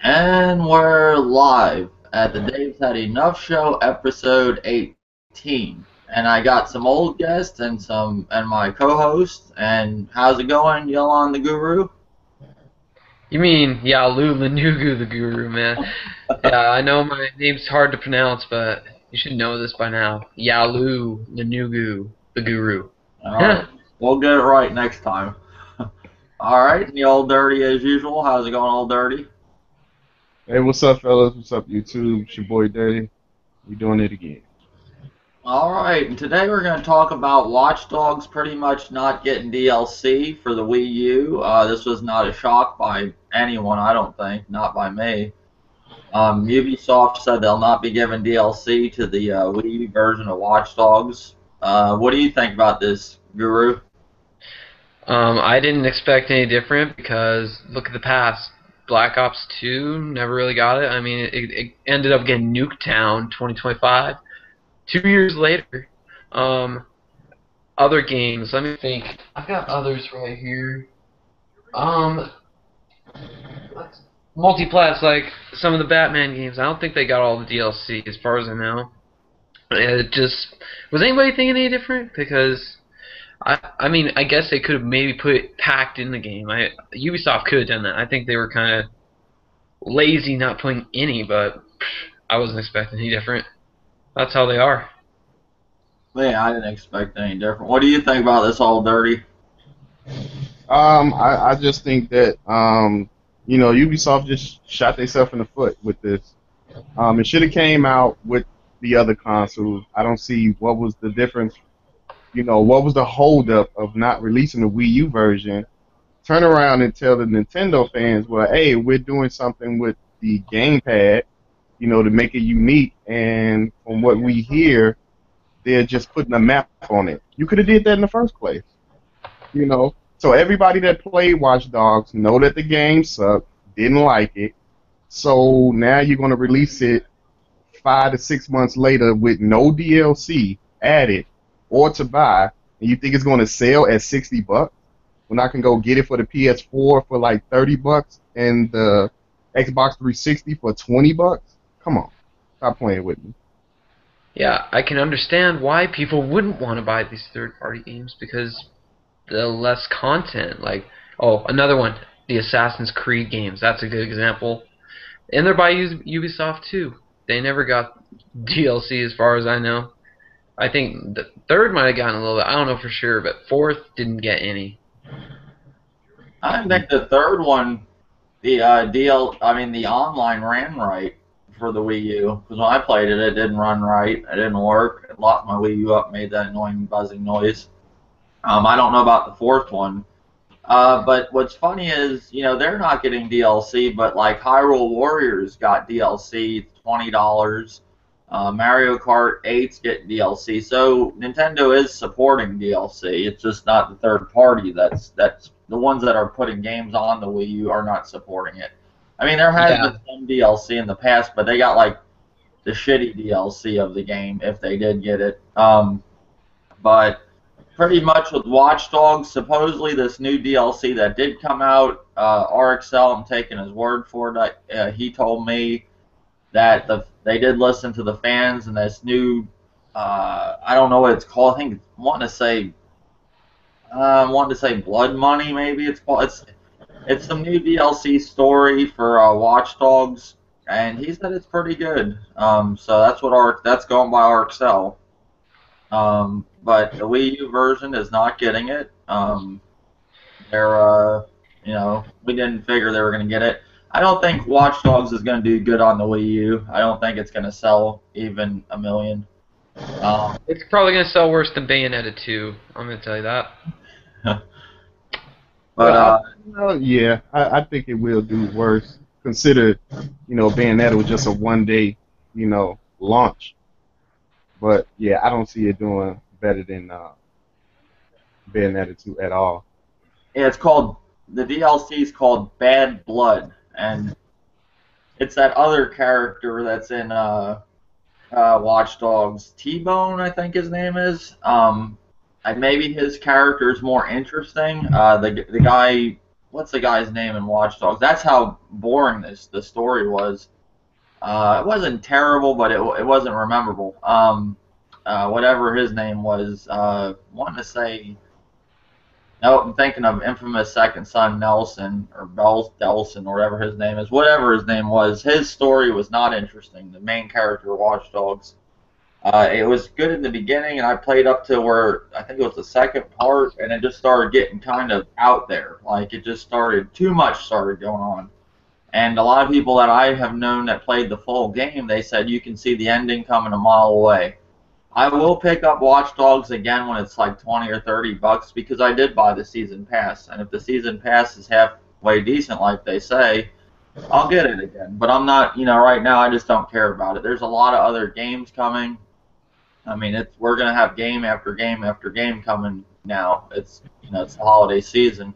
And we're live at the Dave's Had Enough Show, episode 18. And I got some old guests and my co-host. And how's it going, YaloolenoogootheGuru? You mean YaloolenoogootheGuru, man. Yeah, I know my name's hard to pronounce, but you should know this by now. YaloolenoogootheGuru. Alright, we'll get it right next time. Alright, the old dirty as usual. How's it going, old dirty? Hey, what's up, fellas? What's up, YouTube? It's your boy Dirty. We doing it again. Alright, and today we're going to talk about Watch Dogs pretty much not getting DLC for the Wii U. This was not a shock by anyone, I don't think, not by me. Ubisoft said they'll not be giving DLC to the Wii U version of Watch Dogs. What do you think about this, Guru? I didn't expect any different because look at the past. Black Ops 2 never really got it. I mean, it ended up getting Nuketown 2025. 2 years later, other games. Let me think. I've got others right here. Multiplats, like some of the Batman games. I don't think they got all the DLC as far as I know. It just was anybody thinking any different? Because I mean, I guess they could have maybe put it packed in the game. Ubisoft could have done that. I think they were kind of lazy not putting any, but I wasn't expecting any different. That's how they are. Man, I didn't expect any different. What do you think about this all dirty? I just think that Ubisoft just shot themselves in the foot with this. It should have came out with the other consoles. I don't see what was the difference. What was the holdup of not releasing the Wii U version? Turn around and tell the Nintendo fans, well, hey, we're doing something with the gamepad, to make it unique. And from what we hear, they're just putting a map on it. You could have did that in the first place, So everybody that played Watch Dogs know that the game sucked, didn't like it. So now you're going to release it 5 to 6 months later with no DLC added or to buy, and you think it's going to sell at $60 when I can go get it for the PS4 for like $30 and the Xbox 360 for $20? Come on, stop playing with me. Yeah, I can understand why people wouldn't want to buy these third-party games because the less content. Like, oh, another one, the Assassin's Creed games. That's a good example. And they're by Ubisoft too. They never got DLC as far as I know. I think the third might have gotten a little bit. I don't know for sure, but fourth didn't get any. I think the third one, the the online ran right for the Wii U. Because when I played it, it didn't run right. It didn't work. It locked my Wii U up, made that annoying buzzing noise. I don't know about the fourth one. But what's funny is, they're not getting DLC, but like Hyrule Warriors got DLC, $20. Mario Kart 8's getting DLC, so Nintendo is supporting DLC. It's just not the third party. That's the ones that are putting games on the Wii U are not supporting it. I mean, there has been some DLC in the past, but they got like the shitty DLC of the game if they did get it. But pretty much with Watch Dogs, supposedly this new DLC that did come out, RXL, I'm taking his word for it. He told me that they did listen to the fans, and this new, I don't know what it's called. I think I want to say Blood Money, maybe it's called. It's some new DLC story for Watch Dogs, and he said it's pretty good. So that's going by RXL. But the Wii U version is not getting it. We didn't figure they were going to get it. I don't think Watch Dogs is going to do good on the Wii U. I don't think it's going to sell even 1 million. It's probably going to sell worse than Bayonetta 2. I'm going to tell you that. But yeah, I think it will do worse. Consider, Bayonetta was just a one-day, launch. But yeah, I don't see it doing better than Bayonetta 2 at all. Yeah, the DLC is called Bad Blood. And it's that other character that's in Watch Dogs, T-Bone, I think his name is. Maybe his character is more interesting. The guy what's the guy's name in Watch Dogs? That's how boring the story was. It wasn't terrible, but it wasn't rememberable. Whatever his name was, wanting to say. No, I'm thinking of infamous second son Nelson or Delson or whatever his name is. Whatever his name was, his story was not interesting. The main character of Watch Dogs. It was good in the beginning, and I played up to where I think it was the second part, and it just started getting kind of out there. Like it just started, too much started going on. And a lot of people that I have known that played the full game, they said you can see the ending coming a mile away. I will pick up Watch Dogs again when it's like 20 or 30 bucks because I did buy the season pass, and if the season pass is halfway decent, like they say, I'll get it again. But I'm not, right now I just don't care about it. There's a lot of other games coming. I mean, we're gonna have game after game after game coming now. It's it's the holiday season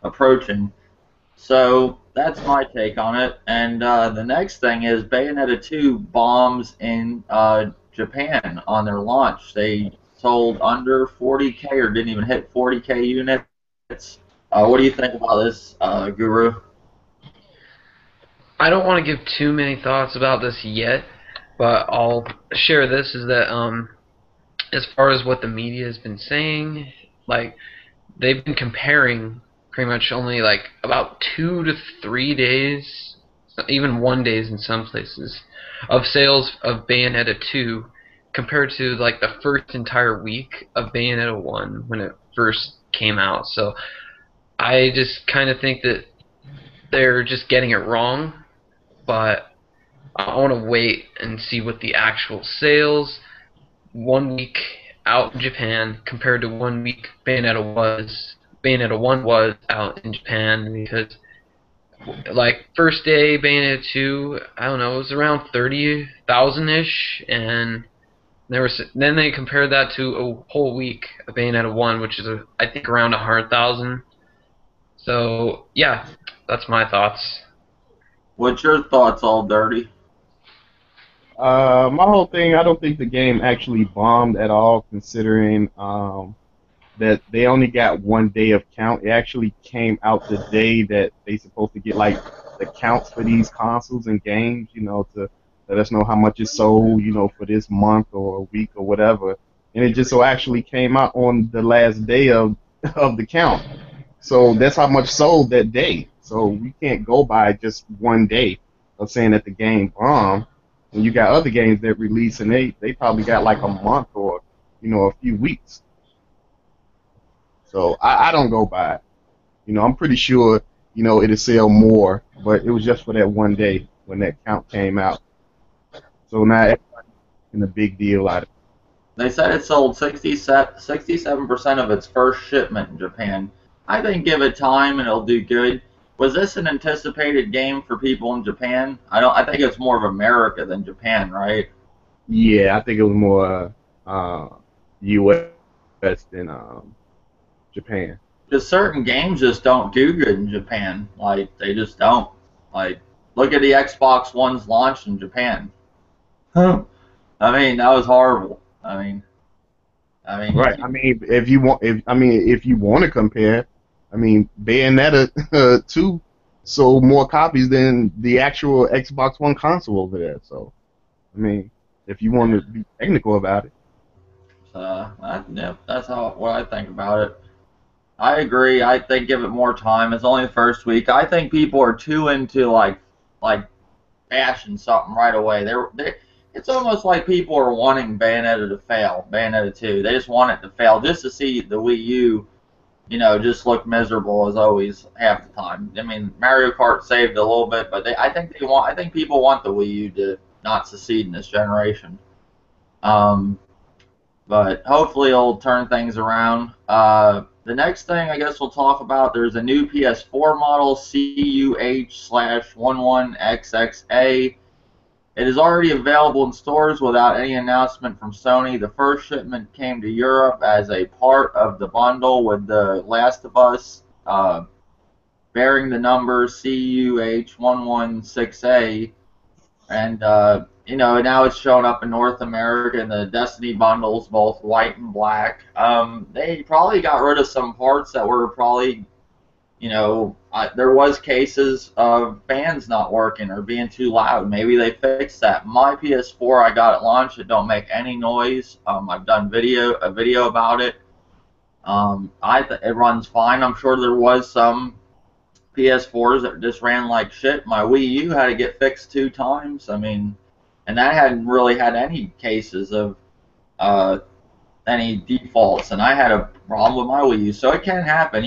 approaching. So that's my take on it. And the next thing is Bayonetta 2 bombs in Japan on their launch. They sold under 40K or didn't even hit 40K units. What do you think about this, Guru? I don't want to give too many thoughts about this yet, but I'll share this is that as far as what the media has been saying, like they've been comparing pretty much only like about 2 to 3 days, even 1 days in some places, of sales of Bayonetta 2 compared to like the first entire week of Bayonetta 1 when it first came out. So I just kind of think that they're just getting it wrong, but I want to wait and see what the actual sales 1 week out in Japan compared to 1 week Bayonetta 1 was out in Japan, because like first day Bayonetta 2, I don't know, it was around 30,000-ish, and then they compared that to a whole week of Bayonetta 1, which is I think around 100,000. So yeah, that's my thoughts. What's your thoughts, All Dirty? My whole thing, I don't think the game actually bombed at all, considering that they only got 1 day of count. It actually came out the day that they supposed to get like the counts for these consoles and games, to let us know how much is sold, for this month or a week or whatever. And it just so actually came out on the last day of the count. So that's how much sold that day. So we can't go by just 1 day of saying that the game bombed. And you got other games that release and they probably got like a month or a few weeks. So I don't go by it. I'm pretty sure it'll sell more, but it was just for that 1 day when that count came out. So now everybody's making a big deal out of it. They said it sold 67% of its first shipment in Japan. I think give it time and it'll do good. Was this an anticipated game for people in Japan? I think it's more of America than Japan, right? Yeah, I think it was more U.S. than Japan. Because certain games just don't do good in Japan. Like, they just don't. Like, look at the Xbox One's launch in Japan. I mean, that was horrible. I mean. Right. I mean, if you want to compare, Bayonetta 2 sold more copies than the actual Xbox One console over there. So, if you want to be technical about it. Yeah, that's what I think about it. I agree. I think give it more time. It's only the first week. I think people are too into like bashing something right away. It's almost like people are wanting Bayonetta to fail. Bayonetta 2. They just want it to fail just to see the Wii U, just look miserable as always half the time. I mean, Mario Kart saved a little bit, but I think people want the Wii U to not succeed in this generation. But hopefully it'll turn things around. The next thing I guess we'll talk about, there's a new PS4 model, CUH/11XXA. It is already available in stores without any announcement from Sony. The first shipment came to Europe as a part of the bundle with The Last of Us, bearing the number CUH116A. And, now it's showing up in North America in the Destiny bundles, both white and black. They probably got rid of some parts that were probably, there was cases of fans not working or being too loud. Maybe they fixed that. My PS4 I got at launch, it don't make any noise. I've done a video about it. It runs fine. I'm sure there was some PS4s that just ran like shit. My Wii U had to get fixed 2 times. I mean, and that hadn't really had any cases of any defaults, and I had a problem with my Wii U. So it can happen,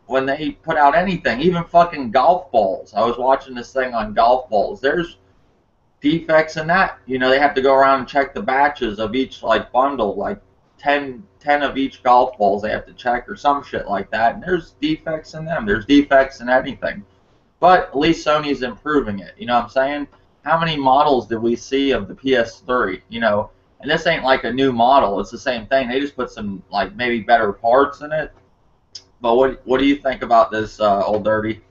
when they put out anything, even fucking golf balls. I was watching this thing on golf balls. There's defects in that. They have to go around and check the batches of each bundle, like 10 of each golf balls they have to check or some shit like that. And there's defects in them. There's defects in anything. But at least Sony's improving it. You know what I'm saying? How many models did we see of the PS3? And this ain't like a new model. It's the same thing. They just put some maybe better parts in it. But what do you think about this, Old Dirty?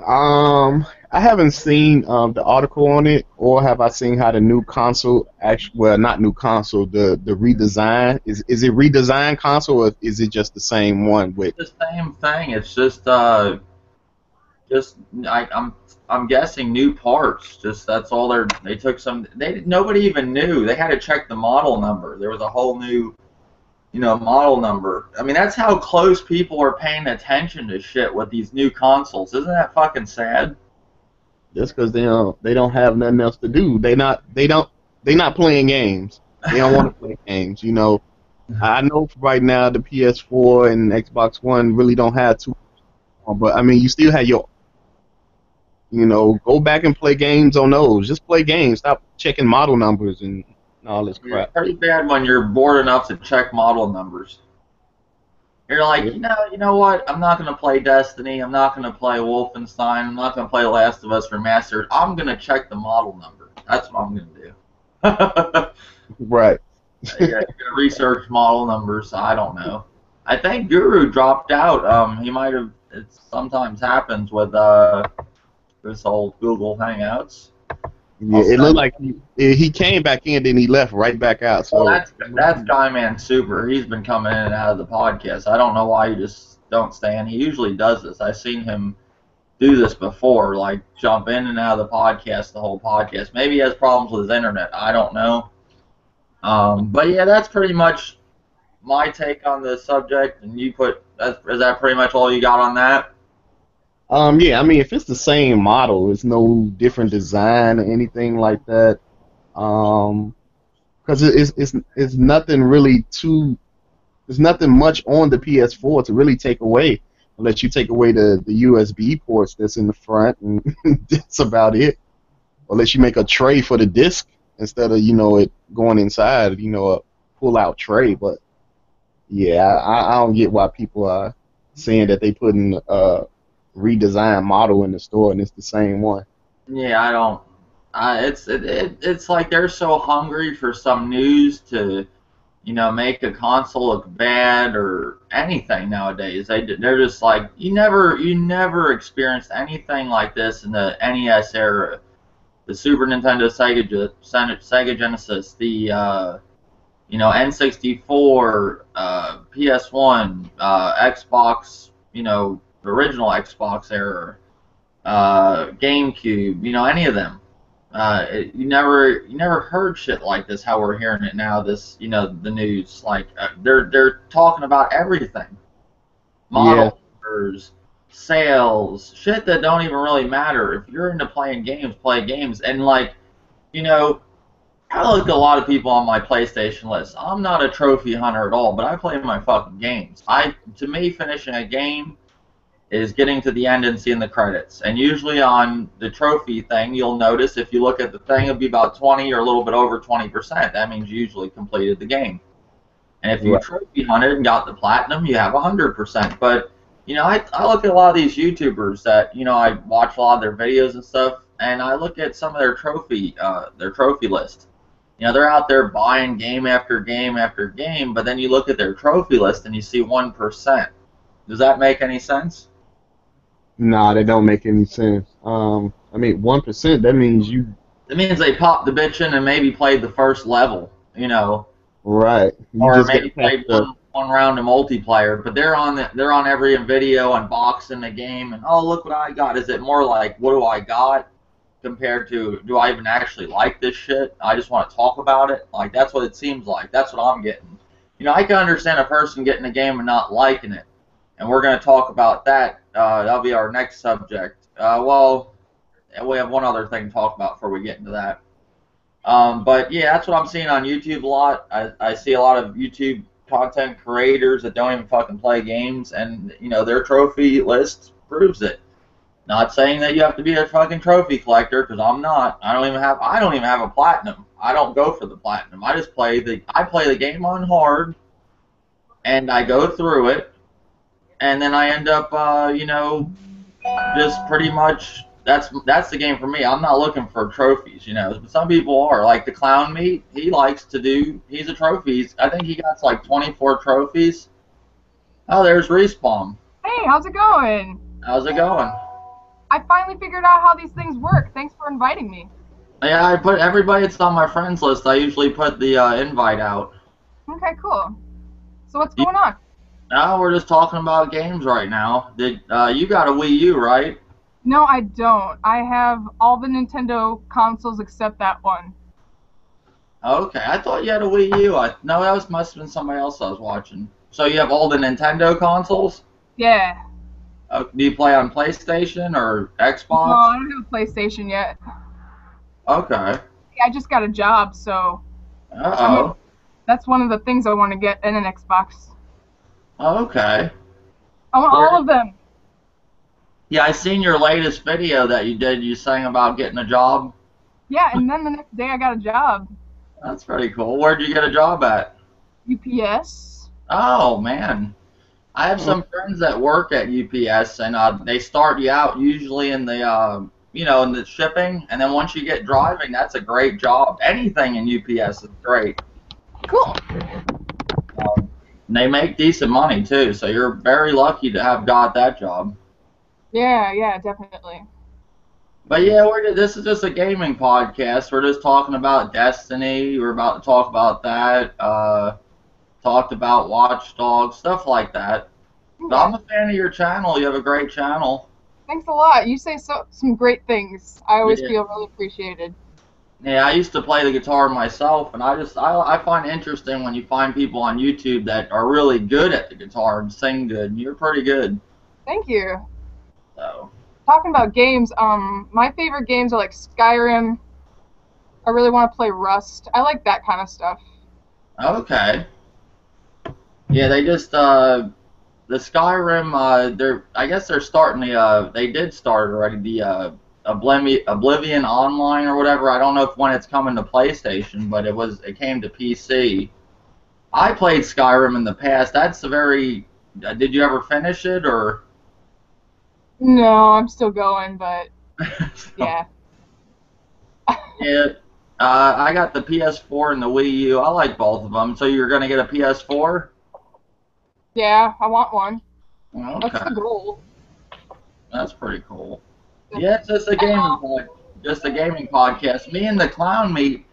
I haven't seen the article on it, or have I seen how the new console not new console, the redesign is it redesigned console, or is it just the same one with the same thing? It's just I'm guessing new parts. Just that's all they took some. Nobody even knew. They had to check the model number. There was a whole new model number. I mean, that's how close people are paying attention to shit with these new consoles. Isn't that fucking sad? Just because they don't have nothing else to do. They not playing games. They don't want to play games. I know right now the PS4 and Xbox One really don't have too, but I mean you still have your, go back and play games on those. Just play games. Stop checking model numbers and all this crap. It's pretty bad when you're bored enough to check model numbers. You're like, you know what? I'm not going to play Destiny. I'm not going to play Wolfenstein. I'm not going to play Last of Us Remastered. I'm going to check the model number. That's what I'm going to do. Right. You're going to research model numbers. I don't know. I think Guru dropped out. He might have. It sometimes happens with this whole Google Hangouts. Yeah, it looked like he came back in, then he left right back out. So that's Guyman Super. He's been coming in and out of the podcast. I don't know why he just don't stay in. He usually does this. I've seen him do this before, like jump in and out of the podcast, the whole podcast. Maybe he has problems with his internet. I don't know. But yeah, that's pretty much my take on the subject. And is that pretty much all you got on that? Yeah, I mean, if it's the same model, it's no different design or anything like that. Because it's nothing really there's nothing much on the PS4 to really take away, unless you take away the USB ports that's in the front, and that's about it. Unless you make a tray for the disc instead of it going inside, a pull-out tray. But yeah, I don't get why people are saying that they put in redesigned model in the store and it's the same one. Yeah, I don't. It's like they're so hungry for some news to, make a console look bad or anything nowadays. They're just like, you never experienced anything like this in the NES era, the Super Nintendo, Sega Genesis, the N64, PS1, Xbox, the original Xbox era, GameCube, any of them. You never heard shit like this. How we're hearing it now. This, the news. Like they're talking about everything. Model numbers, sales, shit that don't even really matter. If you're into playing games, play games. And I look at a lot of people on my PlayStation list. I'm not a trophy hunter at all, but I play my fucking games. To me, finishing a game is getting to the end and seeing the credits. And usually on the trophy thing, you'll notice if you look at the thing, it'll be about 20 or a little bit over 20%. That means you usually completed the game. And if you trophy hunted and got the platinum, you have 100%. But, I look at a lot of these YouTubers that, I watch a lot of their videos and stuff, and I look at some of their trophy list. They're out there buying game after game after game, but then you look at their trophy list and you see 1%. Does that make any sense? Nah, they don't make any sense. I mean, 1%, that means you... It means they popped the bitch in and maybe played the first level, Right. Or maybe played one round of multiplayer, but they're on every video unboxing the game and oh look what I got. Is it more like what do I got compared to do I even actually like this shit? I just want to talk about it. Like that's what it seems like. That's what I'm getting. You know, I can understand a person getting a game and not liking it, and we're going to talk about that. That'll be our next subject. Well, we have one other thing to talk about before we get into that. But yeah, that's what I'm seeing on YouTube a lot. I see a lot of YouTube content creators that don't even fucking play games, and you know their trophy list proves it. Not saying that you have to be a fucking trophy collector, because I'm not. I don't even have a platinum. I don't go for the platinum. I just play the game on hard, and I go through it, and then I end up you know, just pretty much that's the game for me. I'm not looking for trophies, you know. But some people are, like the Clown Meat. He's a trophy. I think he got like 24 trophies. Oh, there's Reesebomb. Hey, how's it going? How's it going? I finally figured out how these things work. Thanks for inviting me. Yeah, I put everybody that's on my friends list. I usually put the invite out. Okay, cool. So what's going on? No, we're just talking about games right now. Did you got a Wii U, right? No, I don't. I have all the Nintendo consoles except that one. Okay, I thought you had a Wii U. No, that must have been somebody else I was watching. So you have all the Nintendo consoles? Yeah. Do you play on PlayStation or Xbox? No, I don't have a PlayStation yet. Okay. Yeah, I just got a job, so Uh-oh. that's one of the things I want to get in an Xbox. Okay. I want all of them. Yeah, I seen your latest video that you did. You sang about getting a job. Yeah, and then the next day I got a job. That's pretty cool. Where'd you get a job at? UPS. Oh, man. I have some friends that work at UPS, and they start you out usually in the, you know, in the shipping, and then once you get driving, that's a great job. Anything in UPS is great. Cool. And they make decent money, too, so you're very lucky to have got that job. Yeah, definitely. But yeah, this is just a gaming podcast. We're just talking about Destiny. We're about to talk about that. Talked about WatchDogs, stuff like that. But I'm a fan of your channel. You have a great channel. Thanks a lot. You say some great things. I always feel really appreciated. Yeah, I used to play the guitar myself, and I find it interesting when you find people on YouTube that are really good at the guitar and sing good. And you're pretty good. Thank you. So. Talking about games, my favorite games are like Skyrim. I really want to play Rust. I like that kind of stuff. Okay. Yeah, they just the Skyrim. I guess they're starting they did start already the Oblivion Online or whatever. I don't know when it's coming to PlayStation, but it came to PC. I played Skyrim in the past. That's a very. Did you ever finish it or? No, I'm still going, but yeah. Yeah. I got the PS4 and the Wii U. I like both of them. So you're gonna get a PS4? Yeah, I want one. Okay. That's the goal. That's pretty cool. Yeah, it's just a gaming podcast. Me and the Clown Meat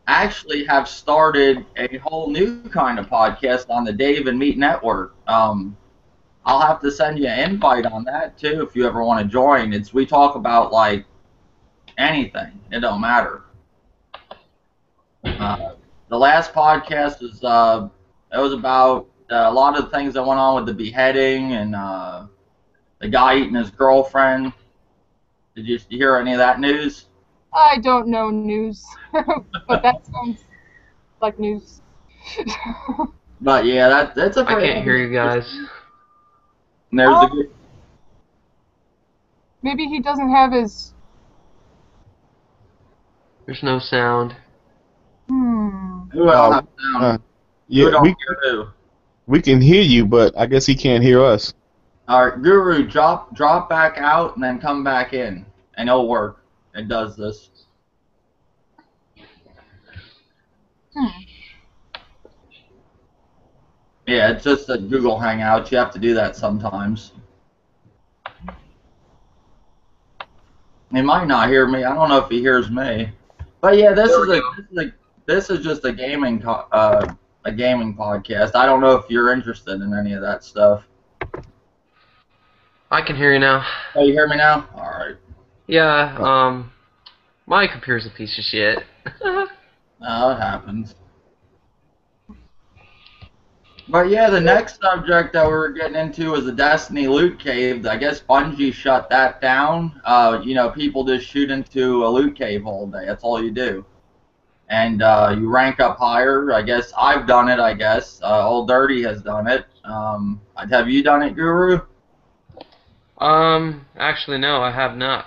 actually have started a whole new kind of podcast on the Dave and Meat Network. I'll have to send you an invite on that too if you ever want to join. We talk about like anything. It don't matter. The last podcast was about a lot of the things that went on with the beheading and the guy eating his girlfriend. Did you hear any of that news? I don't know news, but that sounds like news. But yeah, that's a. I can't hear you guys. And there's the. Maybe he doesn't have his. There's no sound. Who else? Yeah, we can hear you, but I guess he can't hear us. All right, Guru, drop back out and then come back in, and it'll work. It does this. Yeah, it's just a Google Hangouts. You have to do that sometimes. He might not hear me. I don't know if he hears me. But yeah, this is just a gaming a gaming podcast. I don't know if you're interested in any of that stuff. I can hear you now. Oh, you hear me now? All right. Yeah, my computer's a piece of shit. No, it happens. But yeah, the next subject that we were getting into was the Destiny loot cave. I guess Bungie shut that down. You know, people just shoot into a loot cave all day. That's all you do. And you rank up higher. I guess I've done it, I guess. Old Dirty has done it. Have you done it, Guru? Actually, no, I have not.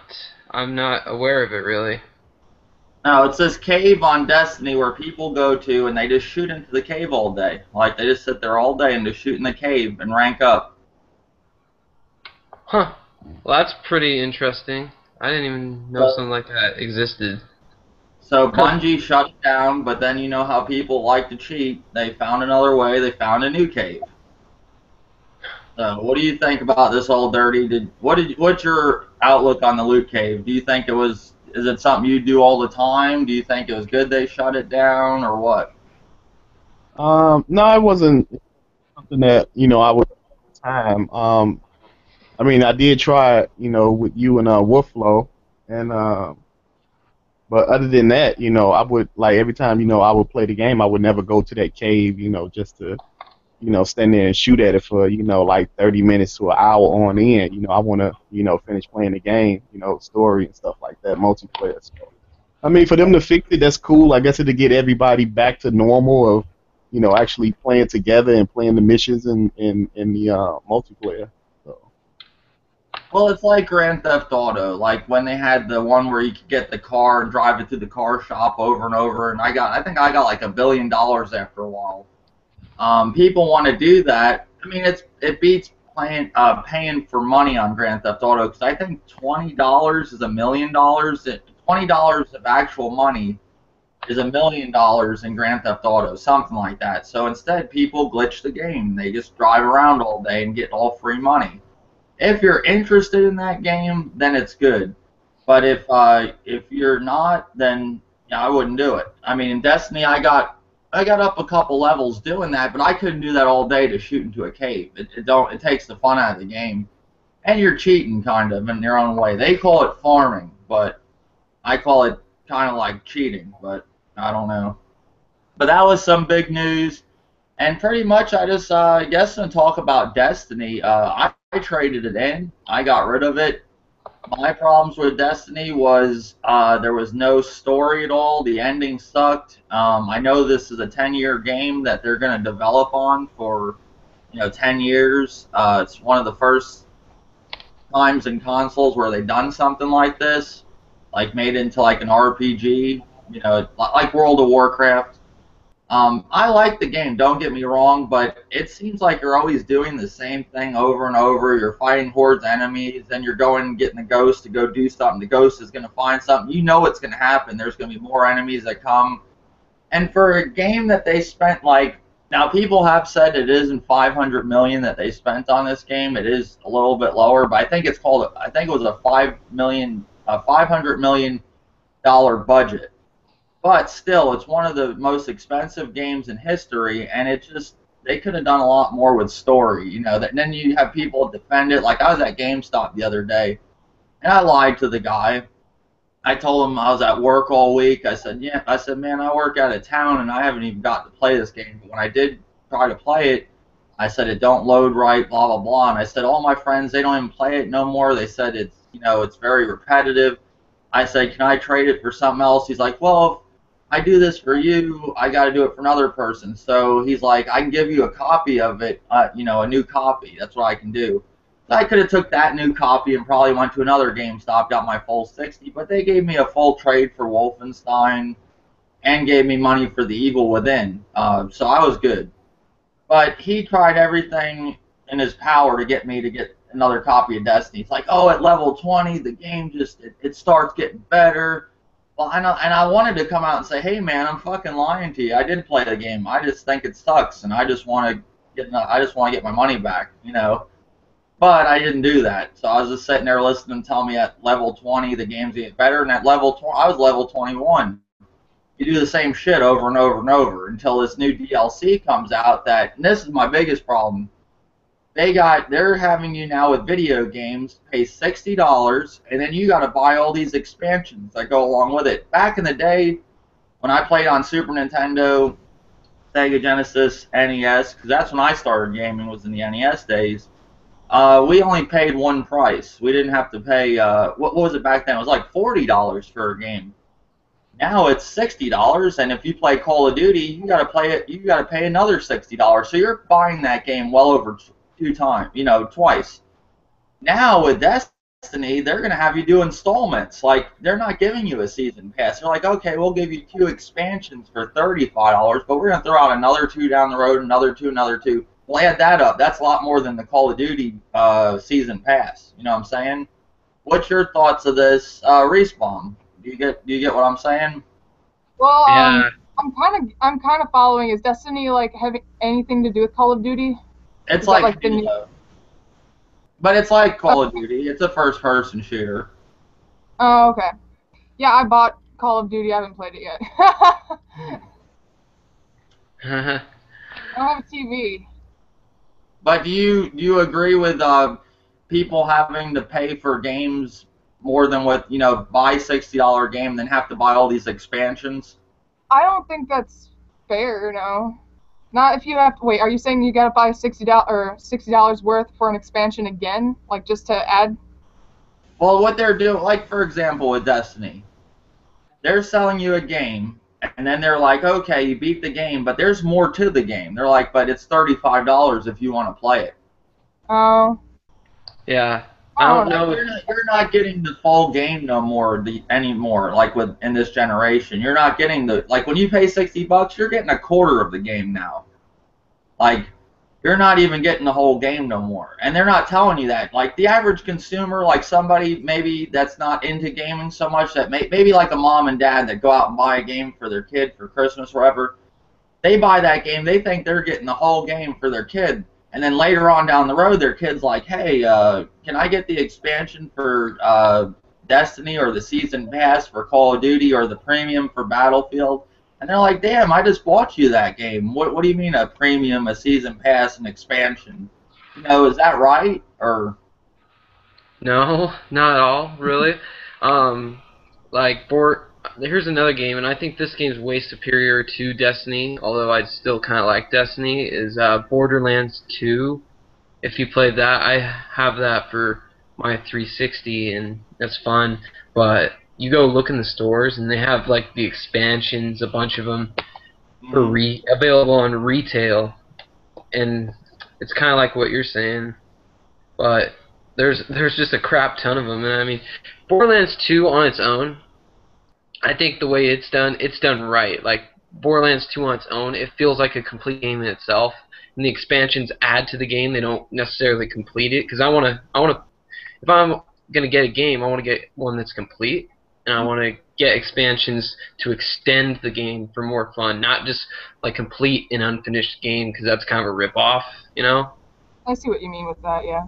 I'm not aware of it, really. No, it's this cave on Destiny where people go to and they just shoot into the cave all day. Like, they just sit there all day and just shoot in the cave and rank up. Huh. Well, that's pretty interesting. I didn't even know something like that existed. So Bungie shut it down, but then you know how people like to cheat. They found another way. They found a new cave. So what do you think about this Old Dirty? What's your outlook on the loot cave? Do you think is it something you do all the time? Do you think it was good they shut it down, or what? No, it wasn't something that I would time. I mean, I did try it, with you and Wolfflow, and but other than that, I would like every time I would play the game, I would never go to that cave, just to stand there and shoot at it for like 30 minutes to an hour on end. I want to finish playing the game, story and stuff like that, multiplayer. So, I mean, for them to fix it, that's cool. I guess it'll get everybody back to normal of actually playing together and playing the missions in the multiplayer. Well, it's like Grand Theft Auto, like when they had the one where you could get the car and drive it to the car shop over and over, and I think I got like $1 billion after a while. People want to do that. I mean, it beats paying for money on Grand Theft Auto, because I think $20 is $1 million. $20 of actual money is $1 million in Grand Theft Auto, something like that. So instead, people glitch the game. They just drive around all day and get all free money. If you're interested in that game, then it's good. But if you're not, then I wouldn't do it. I mean, in Destiny, I got up a couple levels doing that, but I couldn't do that all day to shoot into a cave. It takes the fun out of the game, and you're cheating kind of in your own way. They call it farming, but I call it kind of like cheating. But I don't know. But that was some big news, and pretty much I just guess to talk about Destiny. I traded it in. I got rid of it. My problems with Destiny was there was no story at all. The ending sucked. I know this is a 10-year game that they're going to develop on for 10 years. It's one of the first times in consoles where they've done something like this, like made into like an RPG, like World of Warcraft. I like the game, don't get me wrong, but it seems like you're always doing the same thing over and over. You're fighting hordes of enemies, then you're going and getting the ghost to go do something. The ghost is going to find something. You know what's going to happen. There's going to be more enemies that come. And for a game that they spent now people have said it isn't $500 million that they spent on this game. It is a little bit lower, but I think it was a $500 million budget. But still, it's one of the most expensive games in history, and they could have done a lot more with story, then you have people defend it. Like, I was at GameStop the other day, and I lied to the guy. I told him I was at work all week. I said, man, I work out of town, and I haven't even got to play this game. But when I did try to play it, I said it don't load right, blah, blah, blah. And I said, all my friends, they don't even play it no more. They said it's very repetitive. I said, can I trade it for something else? He's like, well, I do this for you, I got to do it for another person. So he's like, I can give you a copy of it, a new copy. That's what I can do. So I could have took that new copy and probably went to another GameStop, got my full 60, but they gave me a full trade for Wolfenstein and gave me money for The Evil Within. So I was good. But he tried everything in his power to get me to get another copy of Destiny. It's like, oh, at level 20, the game it starts getting better. Well, and I wanted to come out and say, hey, man, I'm fucking lying to you. I did play the game. I just think it sucks, and I just want to get my money back, But I didn't do that. So I was just sitting there listening to tell me at level 20 the game's getting better, and at level 20, I was level 21. You do the same shit over and over and over until this new DLC comes out. And this is my biggest problem. They're having you now with video games pay $60, and then you got to buy all these expansions that go along with it. Back in the day, when I played on Super Nintendo, Sega Genesis, NES, because that's when I started gaming, was in the NES days. We only paid one price. We didn't have to pay. What was it back then? It was like $40 for a game. Now it's $60, and if you play Call of Duty, you gotta play it. You gotta pay another $60. So you're buying that game well over twice. Now with Destiny, they're gonna have you do installments. Like they're not giving you a season pass. They're like, okay, we'll give you 2 expansions for $35, but we're gonna throw out another 2 down the road, another 2, another 2. We'll add that up. That's a lot more than the Call of Duty season pass. You know what I'm saying? What's your thoughts of this, Reesebomb? Do you get what I'm saying? Well, Yeah. I'm kind of following. Is Destiny like having anything to do with Call of Duty? It's Is that, like, the new... But it's like Call of Duty. It's a first-person shooter. Oh, okay. Yeah, I bought Call of Duty. I haven't played it yet. I don't have a TV. But do you agree with people having to pay for games more than what, buy $60 game, then have to buy all these expansions? I don't think that's fair, no. Not if you have to, wait, are you saying you gotta buy $60 worth for an expansion again? Like, just to add? Well, what they're doing, like, for example, with Destiny, they're selling you a game, and then they're like, okay, you beat the game, but there's more to the game. They're like, but it's $35 if you want to play it. Oh. Yeah. I don't know. You're not getting the full game anymore. Like in this generation, you're not getting like when you pay $60, you're getting a quarter of the game now. Like you're not even getting the whole game no more, and they're not telling you that. Like the average consumer, like somebody maybe that's not into gaming so much, that maybe like a mom and dad that go out and buy a game for their kid for Christmas or whatever, they buy that game, they think they're getting the whole game for their kid. And then later on down the road, their kid's like, hey, can I get the expansion for Destiny or the season pass for Call of Duty or the premium for Battlefield? And they're like, damn, I just bought you that game. What do you mean a premium, a season pass, an expansion? Is that right? Or No, not at all, really. Here's another game, and I think this game's way superior to Destiny, although I still kind of like Destiny, is Borderlands 2. If you played that, I have that for my 360, and that's fun, but you go look in the stores, and they have, like, the expansions, a bunch of them, available on retail, and it's kind of like what you're saying, but there's just a crap ton of them, and I mean, Borderlands 2 on its own, I think the way it's done right. Like Borderlands 2 on its own, it feels like a complete game in itself. And the expansions add to the game; they don't necessarily complete it. Because if I'm gonna get a game, I want to get one that's complete, and I want to get expansions to extend the game for more fun, not just like complete an unfinished game because that's kind of a rip-off, I see what you mean with that, yeah.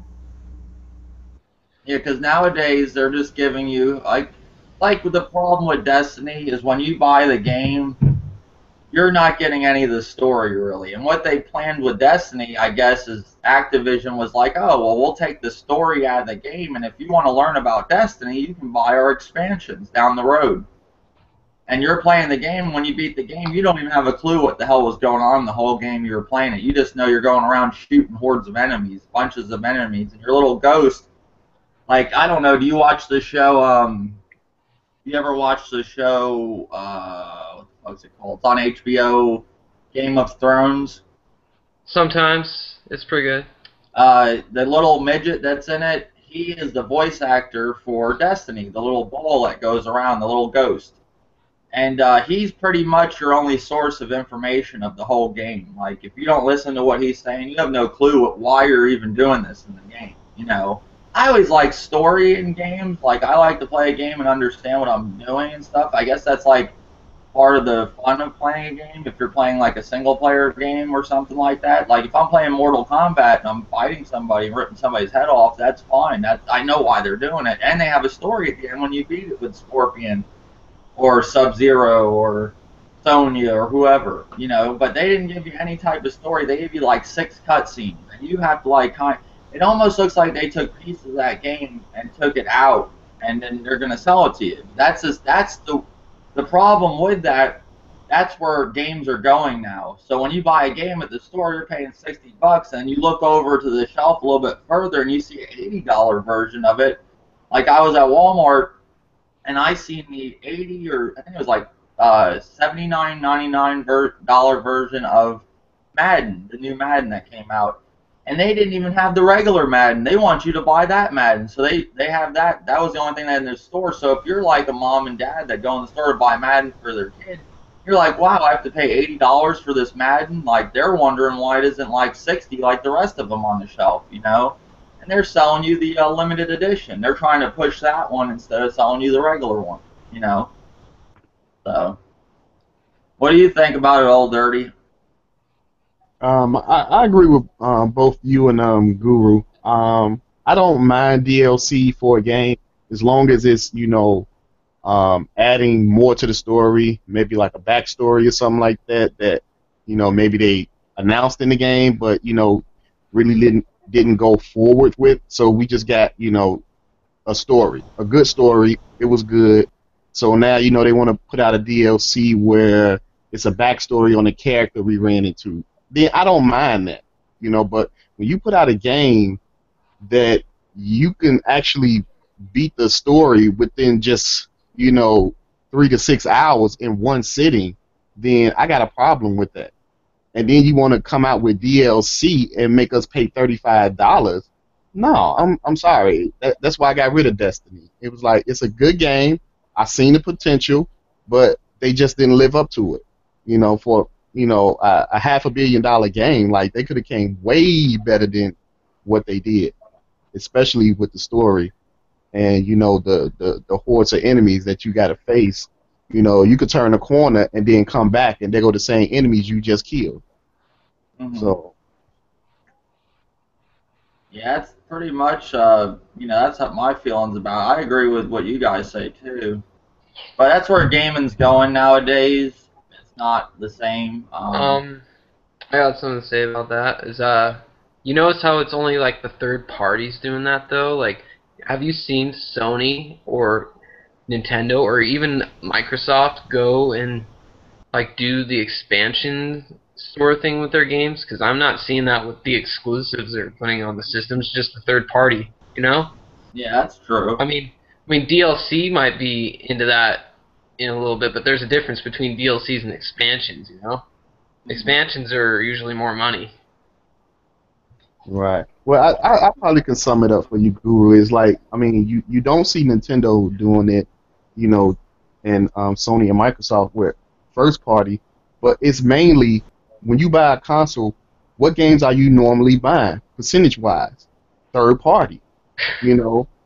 yeah, because nowadays they're just giving you like the problem with Destiny is when you buy the game, you're not getting any of the story really. And what they planned with Destiny, I guess, is Activision was like, oh, well, we'll take the story out of the game, and if you want to learn about Destiny, you can buy our expansions down the road. And you're playing the game, when you beat the game, you don't even have a clue what the hell was going on the whole game you were playing it. You just know you're going around shooting hordes of enemies, bunches of enemies, and your little ghost, like, I don't know, do you watch the show, you ever watch the show, what the fuck's it called? It's on HBO, Game of Thrones. Sometimes. It's pretty good. The little midget that's in it, he is the voice actor for Destiny, the little ball that goes around, the little ghost. And he's pretty much your only source of information of the whole game. Like, if you don't listen to what he's saying, you have no clue why you're even doing this in the game, I always like story in games. Like, I like to play a game and understand what I'm doing and stuff. I guess that's, like, part of the fun of playing a game if you're playing, like, a single-player game or something like that. Like, if I'm playing Mortal Kombat and I'm fighting somebody and ripping somebody's head off, that's fine. I know why they're doing it. And they have a story at the end when you beat it with Scorpion or Sub-Zero or Sonya or whoever, you know, but they didn't give you any type of story. They gave you like 6 cutscenes, and you have to like it almost looks like they took pieces of that game and took it out, and then they're gonna sell it to you. That's the problem with that. That's where games are going now. So when you buy a game at the store, you're paying $60, and you look over to the shelf a little bit further, and you see an $80 version of it. Like I was at Walmart, and I seen the 80 or I think it was like $79.99 version of Madden, the new Madden that came out, and they didn't even have the regular Madden. They want you to buy that Madden, so they have that. That was the only thing they had in their store. So if you're like a mom and dad that go in the store to buy Madden for their kid, you're like, wow, I have to pay $80 for this Madden. Like they're wondering why it isn't like 60 like the rest of them on the shelf, you know? And they're selling you the limited edition. They're trying to push that one instead of selling you the regular one, you know? So, what do you think about it, Old Dirty? I agree with both you and Guru. I don't mind DLC for a game as long as it's adding more to the story, maybe like a backstory or something like that. That maybe they announced in the game, but really didn't go forward with. So we just got a story, a good story. It was good. So now they want to put out a DLC where it's a backstory on a character we ran into. Then I don't mind that, but when you put out a game that you can actually beat the story within just 3 to 6 hours in one sitting, then I got a problem with that. And then you want to come out with DLC and make us pay $35? No, I'm sorry. That's why I got rid of Destiny. It was like, it's a good game. I seen the potential, but they just didn't live up to it. For a $500 million game, like they could have came way better than what they did, especially with the story and the hordes of enemies that you got to face. You could turn a corner and then come back and they go the same enemies you just killed. Mm-hmm. So yeah, it's pretty much that's what my feelings about. I agree with what you guys say too, but that's where gaming's going nowadays. It's not the same. I got something to say about that. Is you notice how it's only like the third parties doing that though? Like, have you seen Sony or Nintendo or even Microsoft go and like do the expansion store thing with their games? Because I'm not seeing that with the exclusives they're putting on the systems, just the third party, Yeah, that's true. I mean DLC might be into that in a little bit, but there's a difference between DLCs and expansions, Expansions are usually more money. right. Well, I probably can sum it up for you, Guru. Is like, I mean, you don't see Nintendo doing it, and Sony and Microsoft with first party, but it's mainly when you buy a console, what games are you normally buying percentage wise? Third party.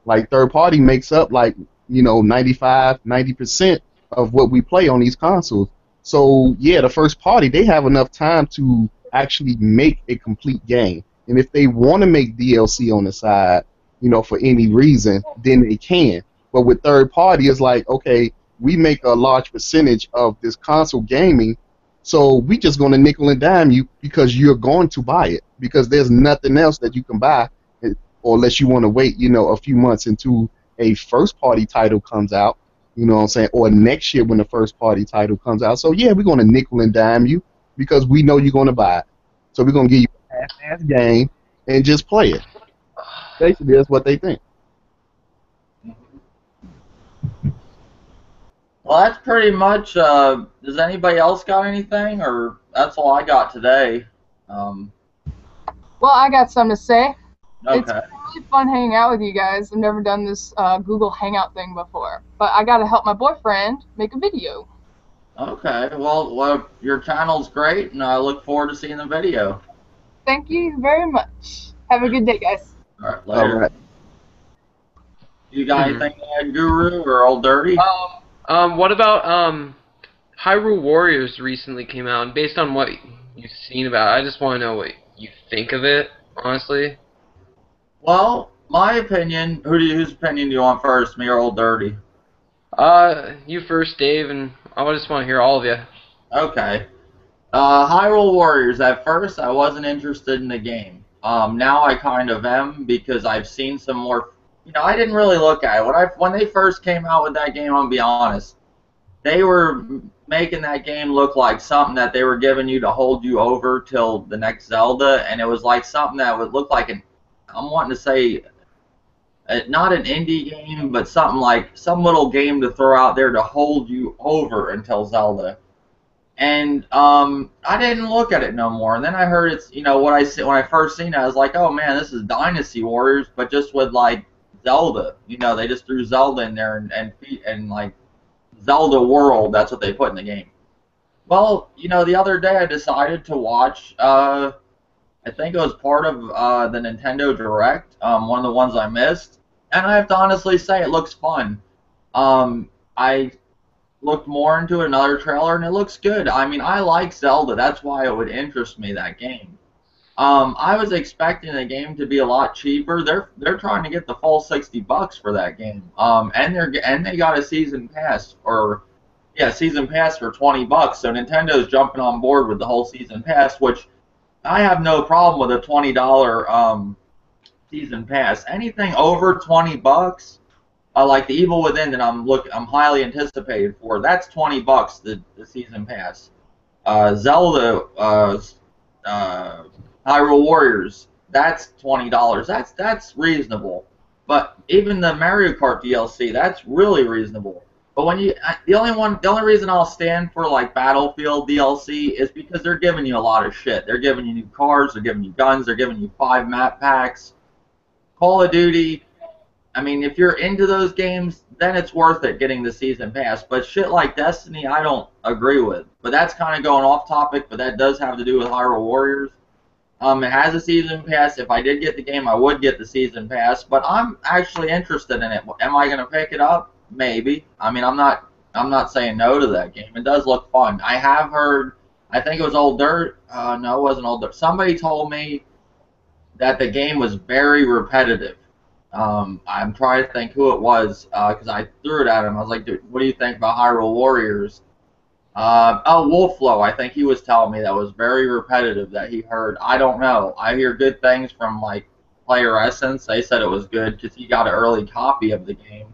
Like third party makes up like 95, 90% of what we play on these consoles. So yeah, the first party, they have enough time to actually make a complete game. And if they want to make DLC on the side, for any reason, then they can. But with third party, it's like, okay, we make a large percentage of this console gaming, so we just going to nickel and dime you because you're going to buy it, because there's nothing else that you can buy, or unless you want to wait, a few months until a first party title comes out, what I'm saying, or next year when the first party title comes out. So yeah, we're going to nickel and dime you because we know you're going to buy it. So we're going to give you a half-ass game and just play it. Basically, that's what they think. Well, that's pretty much. Does anybody else got anything, or that's all I got today? Well, I got something to say. Okay. It's really fun hanging out with you guys. I've never done this Google Hangout thing before, but I got to help my boyfriend make a video. Okay. Well, your channel's great, and I look forward to seeing the video. Thank you very much. Have a good day, guys. All right. Later. All right. You got anything to add, Guru or Old Dirty? What about Hyrule Warriors recently came out, and based on what you've seen about it, I just want to know what you think of it, honestly. Well, my opinion. Whose opinion do you want first, me or Old Dirty? You first, Dave, and I just want to hear all of you. Okay. Hyrule Warriors. At first, I wasn't interested in the game. Now I kind of am because I've seen some more. You know, I didn't really look at it when they first came out with that game. I'm gonna be honest. They were making that game look like something that they were giving you to hold you over till the next Zelda, and it was like something that would look like I'm wanting to say, not an indie game, but something like some little game to throw out there to hold you over until Zelda. And I didn't look at it no more. And then I heard it's, what I see when I first seen it, I was like, oh man, this is Dynasty Warriors, but just with like Zelda. They just threw Zelda in there and like Zelda World. That's what they put in the game. Well, the other day I decided to watch. I think it was part of the Nintendo Direct, one of the ones I missed, and I have to honestly say it looks fun. I looked more into another trailer, and it looks good. I mean, I like Zelda. That's why it would interest me, that game. I was expecting the game to be a lot cheaper. They're trying to get the full $60 for that game. And they got a season pass season pass for $20. So Nintendo's jumping on board with the whole season pass, which I have no problem with a $20 season pass. Anything over $20, like the Evil Within that I'm highly anticipated for. That's $20 the season pass. Zelda, Hyrule Warriors, that's $20. That's reasonable. But even the Mario Kart DLC, that's really reasonable. But the only reason I'll stand for like Battlefield DLC is because they're giving you a lot of shit. They're giving you new cars, they're giving you guns, they're giving you 5 map packs. Call of Duty, I mean, if you're into those games, then it's worth it getting the season pass. But shit like Destiny, I don't agree with. But that's kind of going off topic, but that does have to do with Hyrule Warriors. It has a season pass. If I did get the game, I would get the season pass. But I'm actually interested in it. Am I going to pick it up? Maybe. I mean, I'm not saying no to that game. It does look fun. I have heard. I think it was Old Dirt. No, it wasn't Old Dirt. Somebody told me that the game was very repetitive. I'm trying to think who it was because I threw it at him. I was like, dude, what do you think about Hyrule Warriors? Wolflow, I think he was telling me that was very repetitive that he heard. I don't know. I hear good things from like Player Essence. They said it was good because he got an early copy of the game.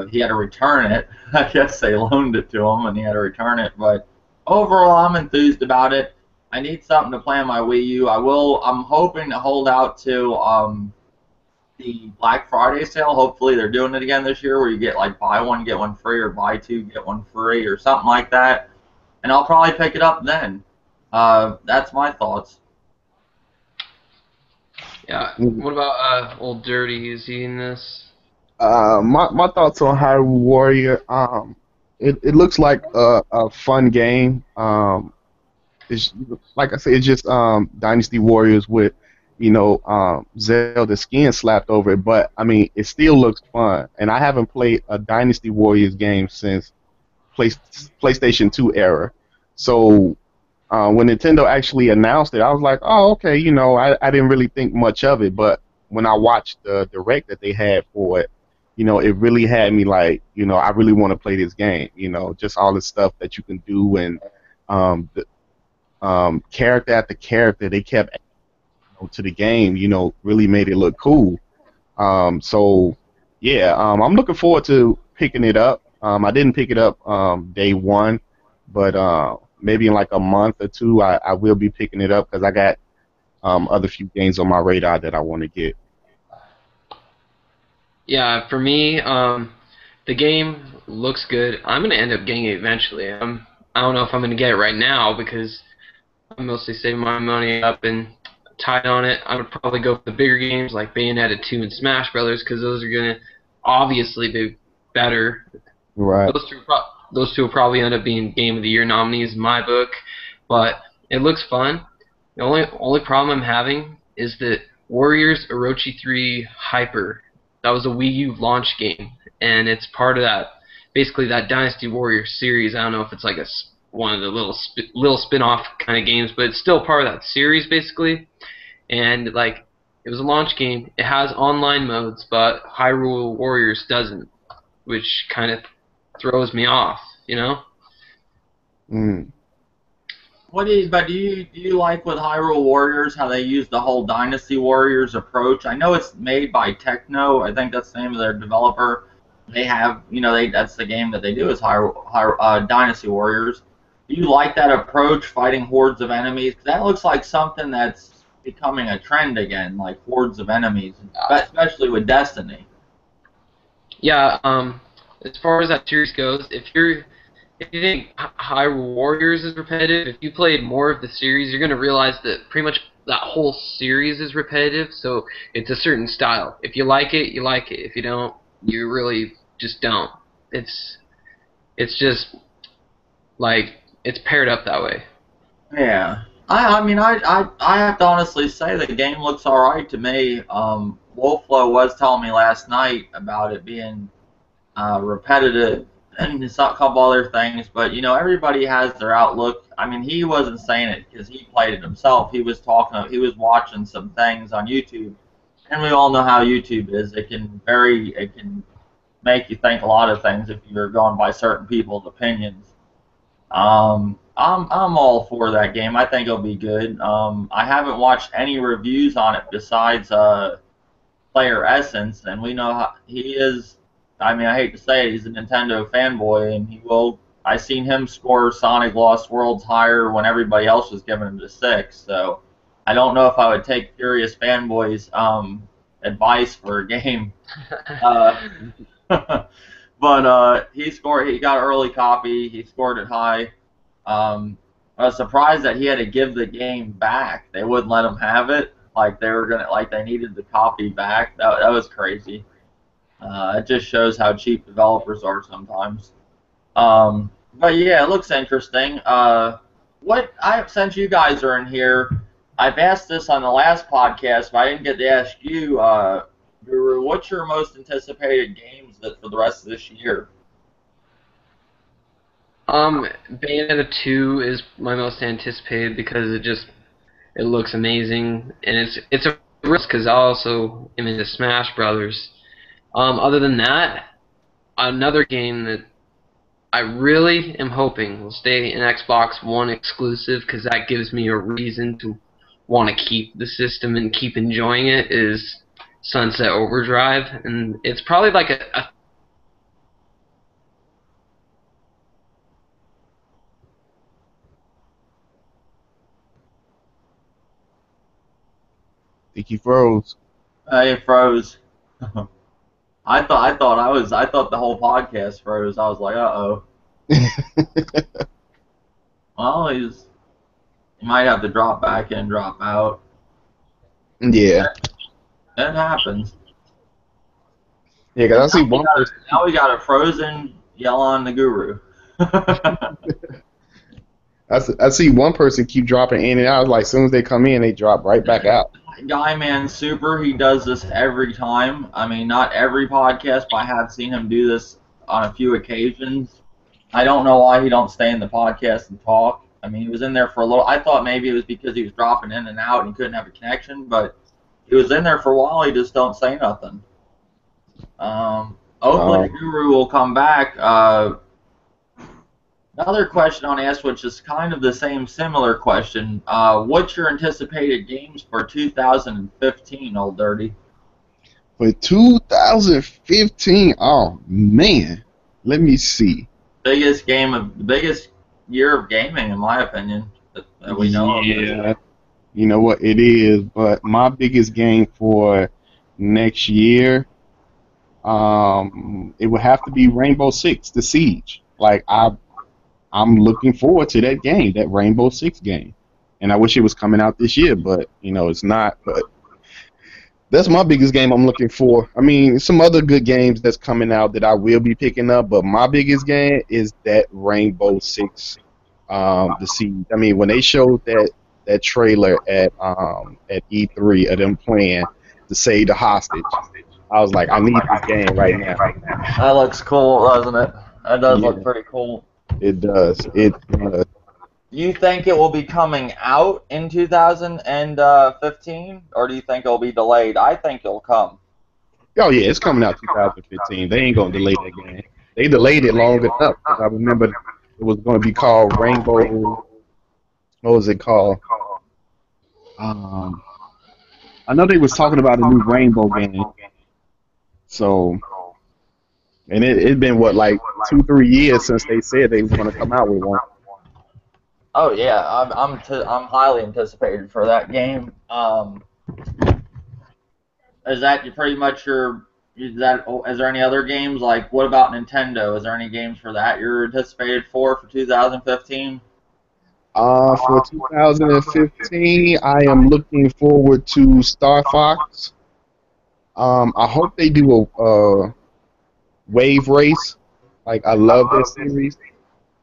He had to return it. I guess they loaned it to him and he had to return it. But overall, I'm enthused about it. I need something to play on my Wii U. I'm hoping to hold out to the Black Friday sale. Hopefully they're doing it again this year where you get like buy one, get one free, or buy two, get one free, or something like that. And I'll probably pick it up then. That's my thoughts. Yeah. What about Old Dirty? Is he in this? My thoughts on Hyrule Warrior. It looks like a fun game. It's like I said, it's just Dynasty Warriors with Zelda skin slapped over it, but I mean, it still looks fun. And I haven't played a Dynasty Warriors game since PlayStation 2 era. So when Nintendo actually announced it, I was like, oh, okay, I didn't really think much of it. But when I watched the direct that they had for it, it really had me like, I really want to play this game. Just all the stuff that you can do and the character after character they kept to the game, really made it look cool. So yeah, I'm looking forward to picking it up. I didn't pick it up day one, but maybe in like a month or two, I will be picking it up because I got other few games on my radar that I want to get. Yeah, for me, the game looks good. I'm gonna end up getting it eventually. I don't know if I'm gonna get it right now because I'm mostly saving my money up and tied on it. I would probably go for the bigger games like Bayonetta 2 and Smash Brothers because those are gonna obviously be better. Right. Those two will probably end up being Game of the Year nominees in my book, but it looks fun. The only problem I'm having is that Warriors Orochi 3 Hyper. That was a Wii U launch game, and it's part of that, basically that Dynasty Warriors series. I don't know if it's like one of the little spin-off kind of games, but it's still part of that series basically. And like, it was a launch game. It has online modes, but Hyrule Warriors doesn't, which kind of throws me off, Mm. Do you like with Hyrule Warriors how they use the whole Dynasty Warriors approach? I know it's made by Techno. I think that's the name of their developer. They have, that's the game that they do is Dynasty Warriors. Do you like that approach, fighting hordes of enemies? 'Cause that looks like something that's becoming a trend again, like hordes of enemies, especially with Destiny. Yeah. As far as that series goes, if you think Hyrule Warriors is repetitive, if you played more of the series, you're gonna realize that pretty much that whole series is repetitive. So it's a certain style. If you like it, you like it. If you don't, you really just don't. It's just like it's paired up that way. Yeah. I mean, I have to honestly say the game looks alright to me. Wolflow was telling me last night about it being repetitive and a couple other things, but everybody has their outlook. I mean, he wasn't saying it because he played it himself. He was watching some things on YouTube, and we all know how YouTube is. It can make you think a lot of things if you're going by certain people's opinions. I'm all for that game. I think it'll be good. I haven't watched any reviews on it besides Player Essence, and we know how he is. I mean, I hate to say it, he's a Nintendo fanboy, and I seen him score Sonic Lost Worlds higher when everybody else was giving him the 6. So I don't know if I would take Furious Fanboy's advice for a game. But he got an early copy. He scored it high. I was surprised that he had to give the game back. They wouldn't let him have it. They needed the copy back. That was crazy. It just shows how cheap developers are sometimes. But yeah, it looks interesting. Since you guys are in here, I've asked this on the last podcast, but I didn't get to ask you, Guru. What's your most anticipated games for the rest of this year? Bayonetta 2 is my most anticipated because it looks amazing, and it's a risk because I also am into Smash Brothers. Other than that, another game that I really am hoping will stay an Xbox One exclusive because that gives me a reason to want to keep the system and keep enjoying it is Sunset Overdrive, and it's probably like a think he froze. It froze. I thought the whole podcast froze. I was like, uh-oh. Well, he might have to drop back in, drop out. Yeah. That happens. Yeah, because I see one person. Now we got a frozen YaloolenoogootheGuru. I see one person keep dropping in and out. Like, as soon as they come in, they drop right back out. Guy Man Super, he does this every time. I mean, not every podcast, but I have seen him do this on a few occasions. I don't know why he don't stay in the podcast and talk. I mean, he was in there for a little. I thought maybe it was because he was dropping in and out and he couldn't have a connection, but he was in there for a while. He just don't say nothing. Hopefully, Guru will come back. Another question I want to ask, which is kind of the similar question. What's your anticipated games for 2015, Old Dirty? For 2015, oh man, let me see. Biggest year of gaming, in my opinion, that we know of. Yeah, you know what it is, but my biggest game for next year, it would have to be Rainbow Six: The Siege. Like I'm looking forward to that game, that Rainbow Six game, and I wish it was coming out this year, but it's not. But that's my biggest game I'm looking for. I mean, some other good games that's coming out that I will be picking up, but my biggest game is that Rainbow Six, The Siege. I mean, when they showed that trailer at E3 of them playing to save the hostage, I was like, I need this game right now. That looks cool, doesn't it? That does look pretty cool. It does. It does. Do you think it will be coming out in 2015, or do you think it'll be delayed? I think it'll come. Oh yeah, it's coming out 2015. They ain't gonna delay that game. They delayed it long enough. 'Cause I remember It was going to be called Rainbow. What was it called? Um, I know they was talking about a new Rainbow game. So, and it been what, like 2-3 years since they said they was going to come out with one. Oh yeah, I'm highly anticipated for that game. Is that pretty much your? Is there any other games? Like, what about Nintendo? Is there any games for that you're anticipated for 2015? For 2015, I am looking forward to Star Fox. I hope they do a wave race. Like, I love that series.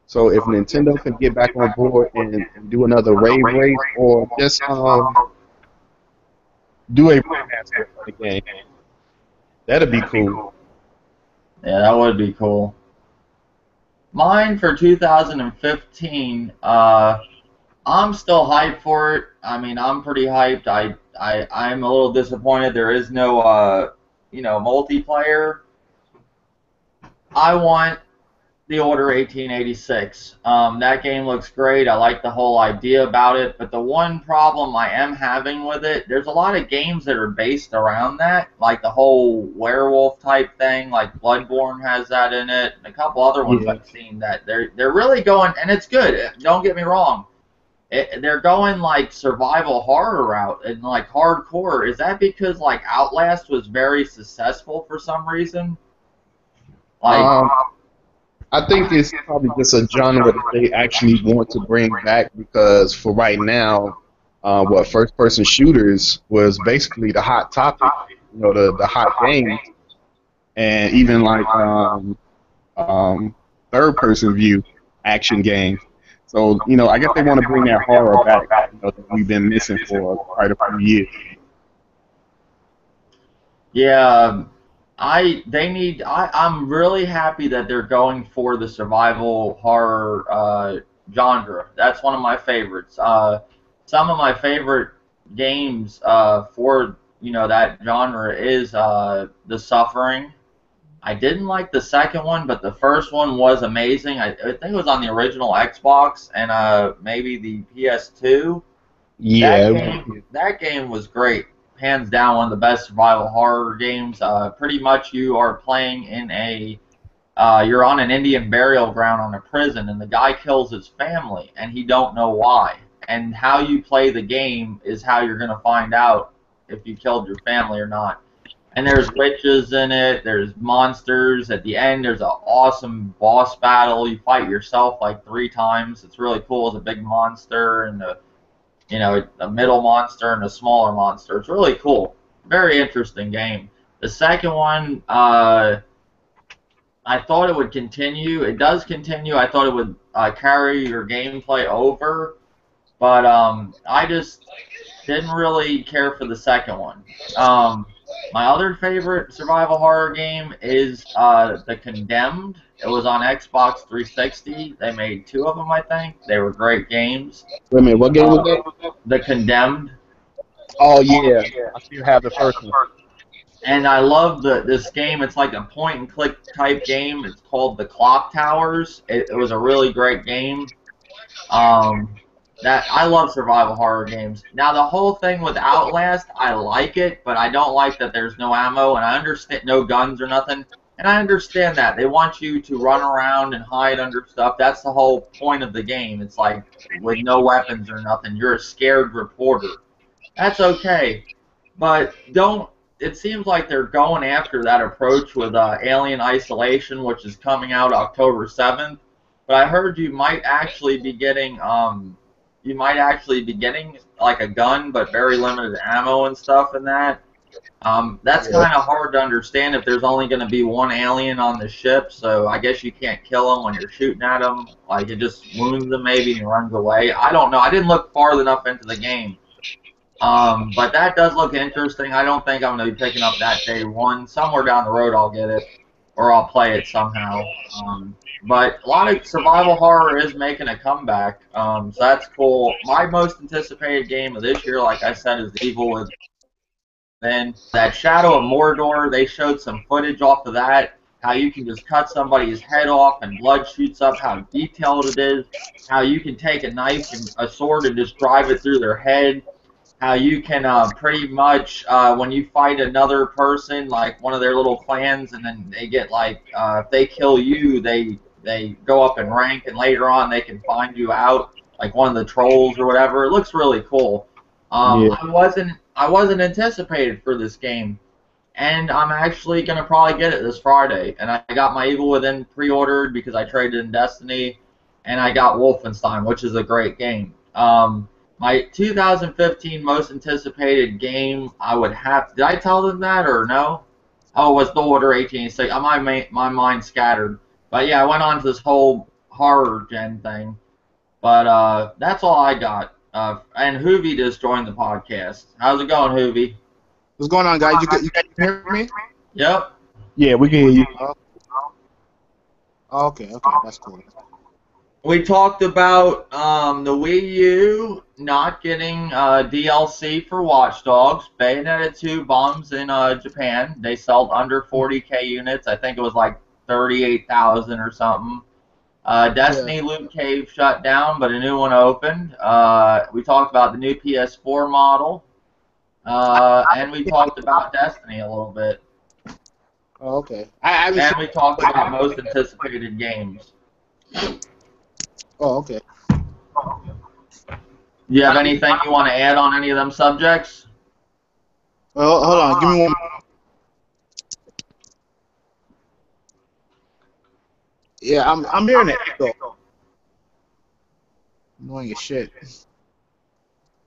So if Nintendo can get back on board and do another wave race, or just do a remaster of the game, that'd be cool. Yeah, that would be cool. Mine for 2015, I'm still hyped for it. I mean, I'm pretty hyped. I'm a little disappointed there is no, multiplayer. I want The Order 1886. That game looks great. I like the whole idea about it, but the one problem I am having with it, there's a lot of games that are based around that, like the whole werewolf type thing, like Bloodborne has that in it, and a couple other ones I've seen that they're really going, and it's good. Don't get me wrong. They're going like survival horror route and like hardcore. Is that because like Outlast was very successful for some reason? Like. I think it's probably just a genre that they actually want to bring back, because for right now, first-person shooters was basically the hot topic, the hot game, and even like third-person view action games. So I guess they want to bring that horror back, that we've been missing for quite a few years. Yeah. I'm really happy that they're going for the survival horror genre. That's one of my favorites. Some of my favorite games for that genre is The Suffering. I didn't like the second one, but the first one was amazing. I think it was on the original Xbox and maybe the PS2. Yeah, that game was great. Hands down, one of the best survival horror games. Pretty much, you are playing in you're on an Indian burial ground on a prison, and the guy kills his family, and he don't know why. And how you play the game is how you're gonna find out if you killed your family or not. And there's witches in it. There's monsters. At the end, there's an awesome boss battle. You fight yourself like 3 times. It's really cool. It's a big monster and a middle monster and a smaller monster. It's really cool. Very interesting game. The second one, I thought it would continue. It does continue. I thought it would carry your gameplay over, but I just didn't really care for the second one. My other favorite survival horror game is The Condemned. It was on Xbox 360. They made 2 of them, I think. They were great games. Wait a minute, what game was that? The Condemned. Oh yeah, I still have the first one. And I love this game. It's like a point-and-click type game. It's called The Clock Towers. It was a really great game. I love survival horror games. Now the whole thing with Outlast, I like it, but I don't like that there's no ammo, and I understand no guns or nothing. And I understand that. They want you to run around and hide under stuff. That's the whole point of the game. It's like, with no weapons or nothing, you're a scared reporter. That's okay. But it seems like they're going after that approach with Alien Isolation, which is coming out October 7th. But I heard you might actually be getting, like a gun, but very limited ammo and stuff in that. That's kind of hard to understand if there's only going to be one alien on the ship, so I guess you can't kill him when you're shooting at him. Like, it just wounds him maybe and he runs away. I don't know. I didn't look far enough into the game. But that does look interesting. I don't think I'm going to be picking up that day one. Somewhere down the road I'll get it, or I'll play it somehow. But a lot of survival horror is making a comeback, so that's cool. My most anticipated game of this year, like I said, is Evil Within. That Shadow of Mordor, they showed some footage off of that. how you can just cut somebody's head off and blood shoots up, how detailed it is, how you can take a knife and a sword and just drive it through their head, how you can pretty much, when you fight another person, like one of their little clans, and then they get like, if they kill you, they go up in rank, and later on they can find you out, like one of the trolls or whatever. It looks really cool. Yeah. I wasn't anticipated for this game, and I'm actually gonna probably get it this Friday. And I got my Evil Within pre-ordered because I traded in Destiny, and I got Wolfenstein, which is a great game. My 2015 most anticipated game, I would have. Did I tell them that or no? Oh, it was The Order 1886. My mind scattered. But yeah, I went on to this whole horror gen thing. But that's all I got. And Hoovy just joined the podcast. How's it going, Hoovy? What's going on, guys? You guys hear me? Yep. Yeah, we can hear you. Okay, that's cool. We talked about the Wii U not getting DLC for WatchDogs. Bayonetta 2 bombs in Japan. They sold under 40K units. I think it was like 38,000 or something. Destiny Loot Cave shut down, but a new one opened. We talked about the new PS4 model. And we talked about Destiny a little bit. Oh, okay. And we talked about most anticipated games. Oh, okay. Do you have anything you want to add on any of them subjects? Well, hold on. Give me one. Yeah, I'm hearing it. Annoying as shit.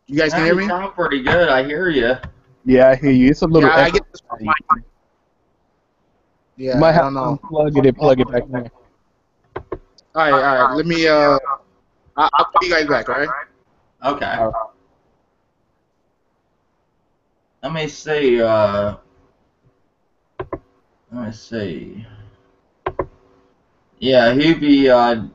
You guys can hear me? You sound pretty good. I hear you. Yeah, I hear you. It's a little. Yeah, I get this. Yeah, You might I have don't know. to plug it and plug it back in. All right. Let me. I'll call you guys back. All right. Okay. Let me see. Let me see. Yeah, Hoovy.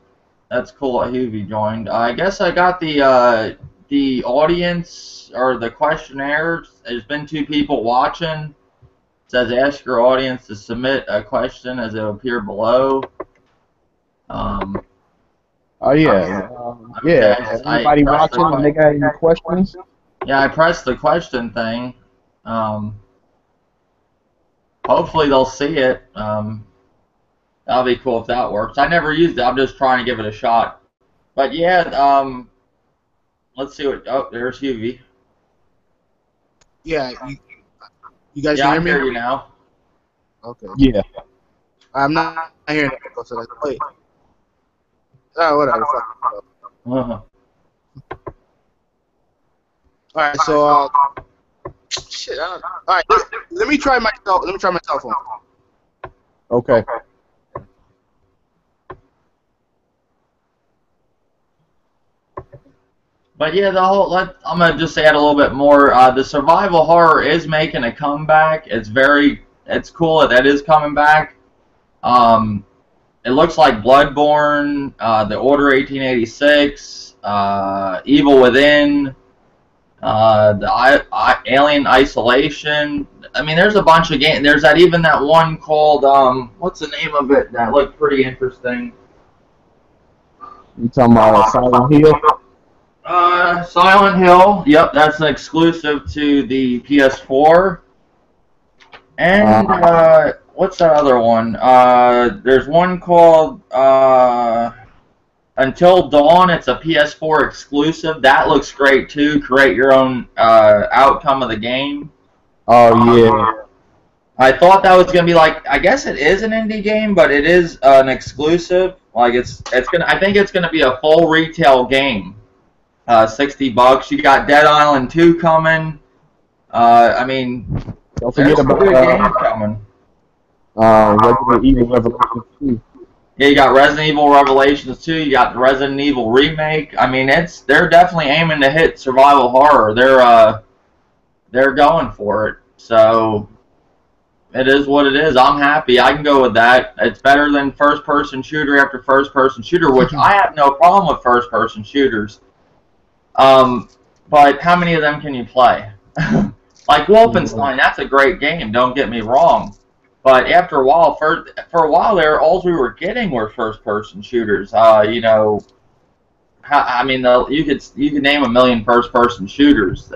That's cool that Hoovy joined. I guess I got the audience or the questionnaire. There's been 2 people watching. It says ask your audience to submit a question as it will appear below. Oh yeah. Yeah. Anybody watching? And they got any questions? Yeah, I pressed the question thing. Hopefully they'll see it. That'll be cool if that works. I never used it. I'm just trying to give it a shot. But yeah, let's see what. Oh, there's Hoovy. Yeah. You guys Yeah, I can hear hear me? you now. Okay. Yeah. I'm not hearing it. So that's, wait. Oh, whatever. Fuck. Uh-huh. All right. So. Shit. I don't know. All right. Let me try my cell phone. Okay. But yeah, I'm gonna just add a little bit more. The survival horror is making a comeback. It's cool that is coming back. It looks like Bloodborne, The Order 1886, Evil Within, the Alien Isolation. I mean, there's a bunch of games. There's even that one called what's the name of it? That looked pretty interesting. You talking about Silent Hill? Silent Hill. Yep, that's an exclusive to the PS4. And what's that other one? There's one called Until Dawn. It's a PS4 exclusive. That looks great too. Create your own outcome of the game. Oh yeah. I thought that was gonna be like. I guess it is an indie game, but it is an exclusive. Like it's gonna. I think it's gonna be a full retail game. $60. You got Dead Island 2 coming. I mean, Don't forget about good games coming. Resident Evil Revelations 2. Yeah, you got Resident Evil Revelations 2. You got the Resident Evil remake. I mean, they're definitely aiming to hit survival horror. They're going for it. So it is what it is. I'm happy. I can go with that. It's better than first-person shooter after first-person shooter, which I have no problem with first-person shooters. But how many of them can you play? Like Wolfenstein, that's a great game, don't get me wrong. But after a while, for a while there, all we were getting were first-person shooters. You know, I mean, you could name a million first-person shooters.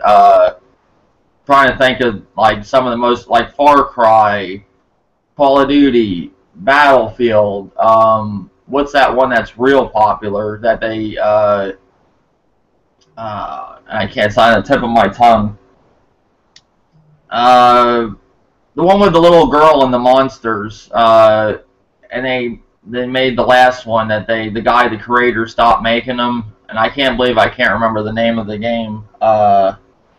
Trying to think of like some of the most, like Far Cry, Call of Duty, Battlefield. What's that one that's real popular that they I can't sign the tip of my tongue. The one with the little girl and the monsters. And they made the last one that the creator stopped making them, and I can't believe I can't remember the name of the game.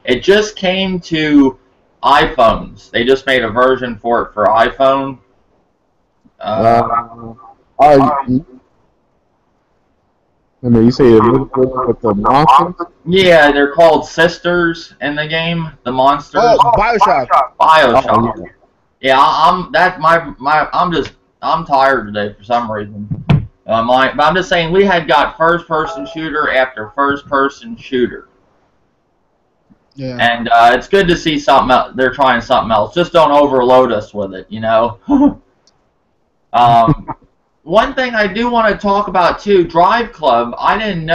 It just came to iPhones. They just made a version for it for iPhone. I mean, you say a little bit with the monsters? Yeah, they're called sisters in the game. The monsters. Oh, Bioshock. Bioshock. Oh, yeah, I'm tired today for some reason. But I'm just saying we had got first-person shooter after first-person shooter. Yeah. And it's good to see something else. They're trying something else. Just don't overload us with it, you know. One thing I do want to talk about too, Drive Club. I didn't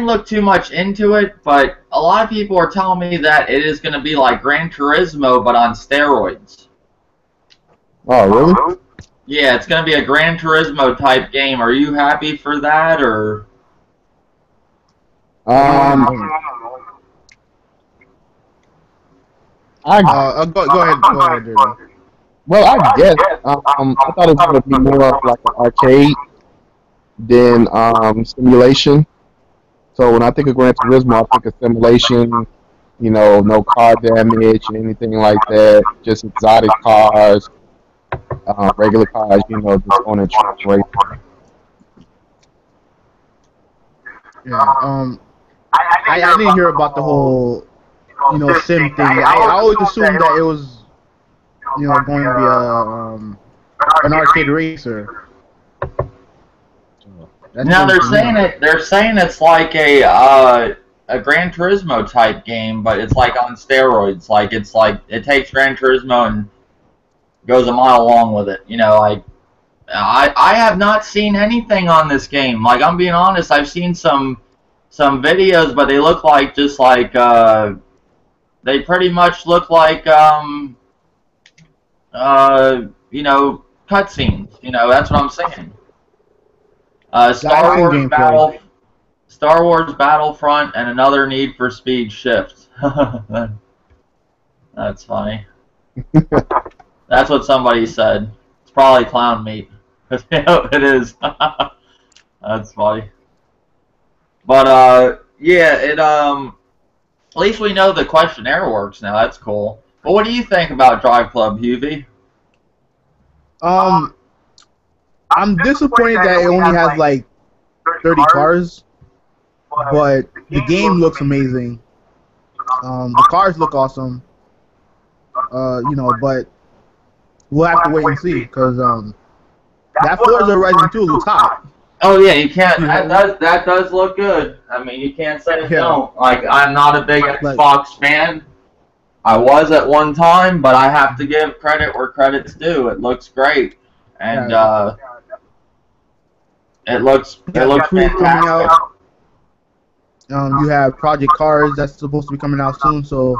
look too much into it, but a lot of people are telling me that it is going to be like Gran Turismo, but on steroids. Oh, really? Yeah, it's going to be a Gran Turismo type game. Are you happy for that, or? Go ahead. Go ahead, Dirty. Well, I guess. I thought it was going to be more of like an arcade than simulation. So when I think of Gran Turismo, I think of simulation, you know, no car damage, anything like that, just exotic cars, regular cars, you know, just on a track race. Yeah. I didn't hear about the whole, you know, sim thing. I always assumed that it was, you know, going to be an arcade racer. Now they're saying it's like a Gran Turismo type game, but it's like on steroids. Like it takes Gran Turismo and goes a mile along with it. You know, like I have not seen anything on this game. Like, I'm being honest, I've seen some videos, but they look like just like they pretty much look like you know, cutscenes. You know, that's what I'm saying. Star Wars Battlefront and another Need for Speed Shift. That's funny. That's what somebody said. It's probably clown meat. Yeah, it is. That's funny. But yeah, at least we know the questionnaire works now. That's cool. But what do you think about Drive Club, Huvie? I'm disappointed that it only has like 30 cars, but the game looks amazing. The cars look awesome. You know, but we'll have to wait and see, because that Forza Horizon 2 looks hot. Oh yeah, you can't. That does look good. I mean, you can't say it don't. Like, I'm not a big Xbox fan. I was at one time, but I have to give credit where credit's due. It looks great, and it looks fantastic. Coming out. You have Project Cars that's supposed to be coming out soon, so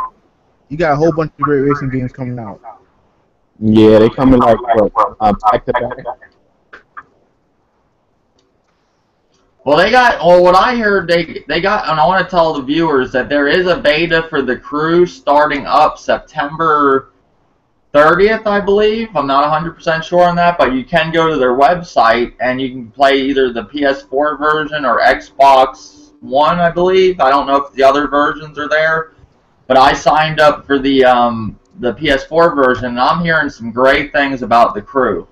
you got a whole bunch of great racing games coming out. Yeah, they coming like back to back. Well, they got. Well, what I heard, they got, and I want to tell the viewers that there is a beta for the crew starting up September 30th, I believe. I'm not 100% sure on that, but you can go to their website and you can play either the PS4 version or Xbox One, I believe. I don't know if the other versions are there, but I signed up for the PS4 version, and I'm hearing some great things about the crew.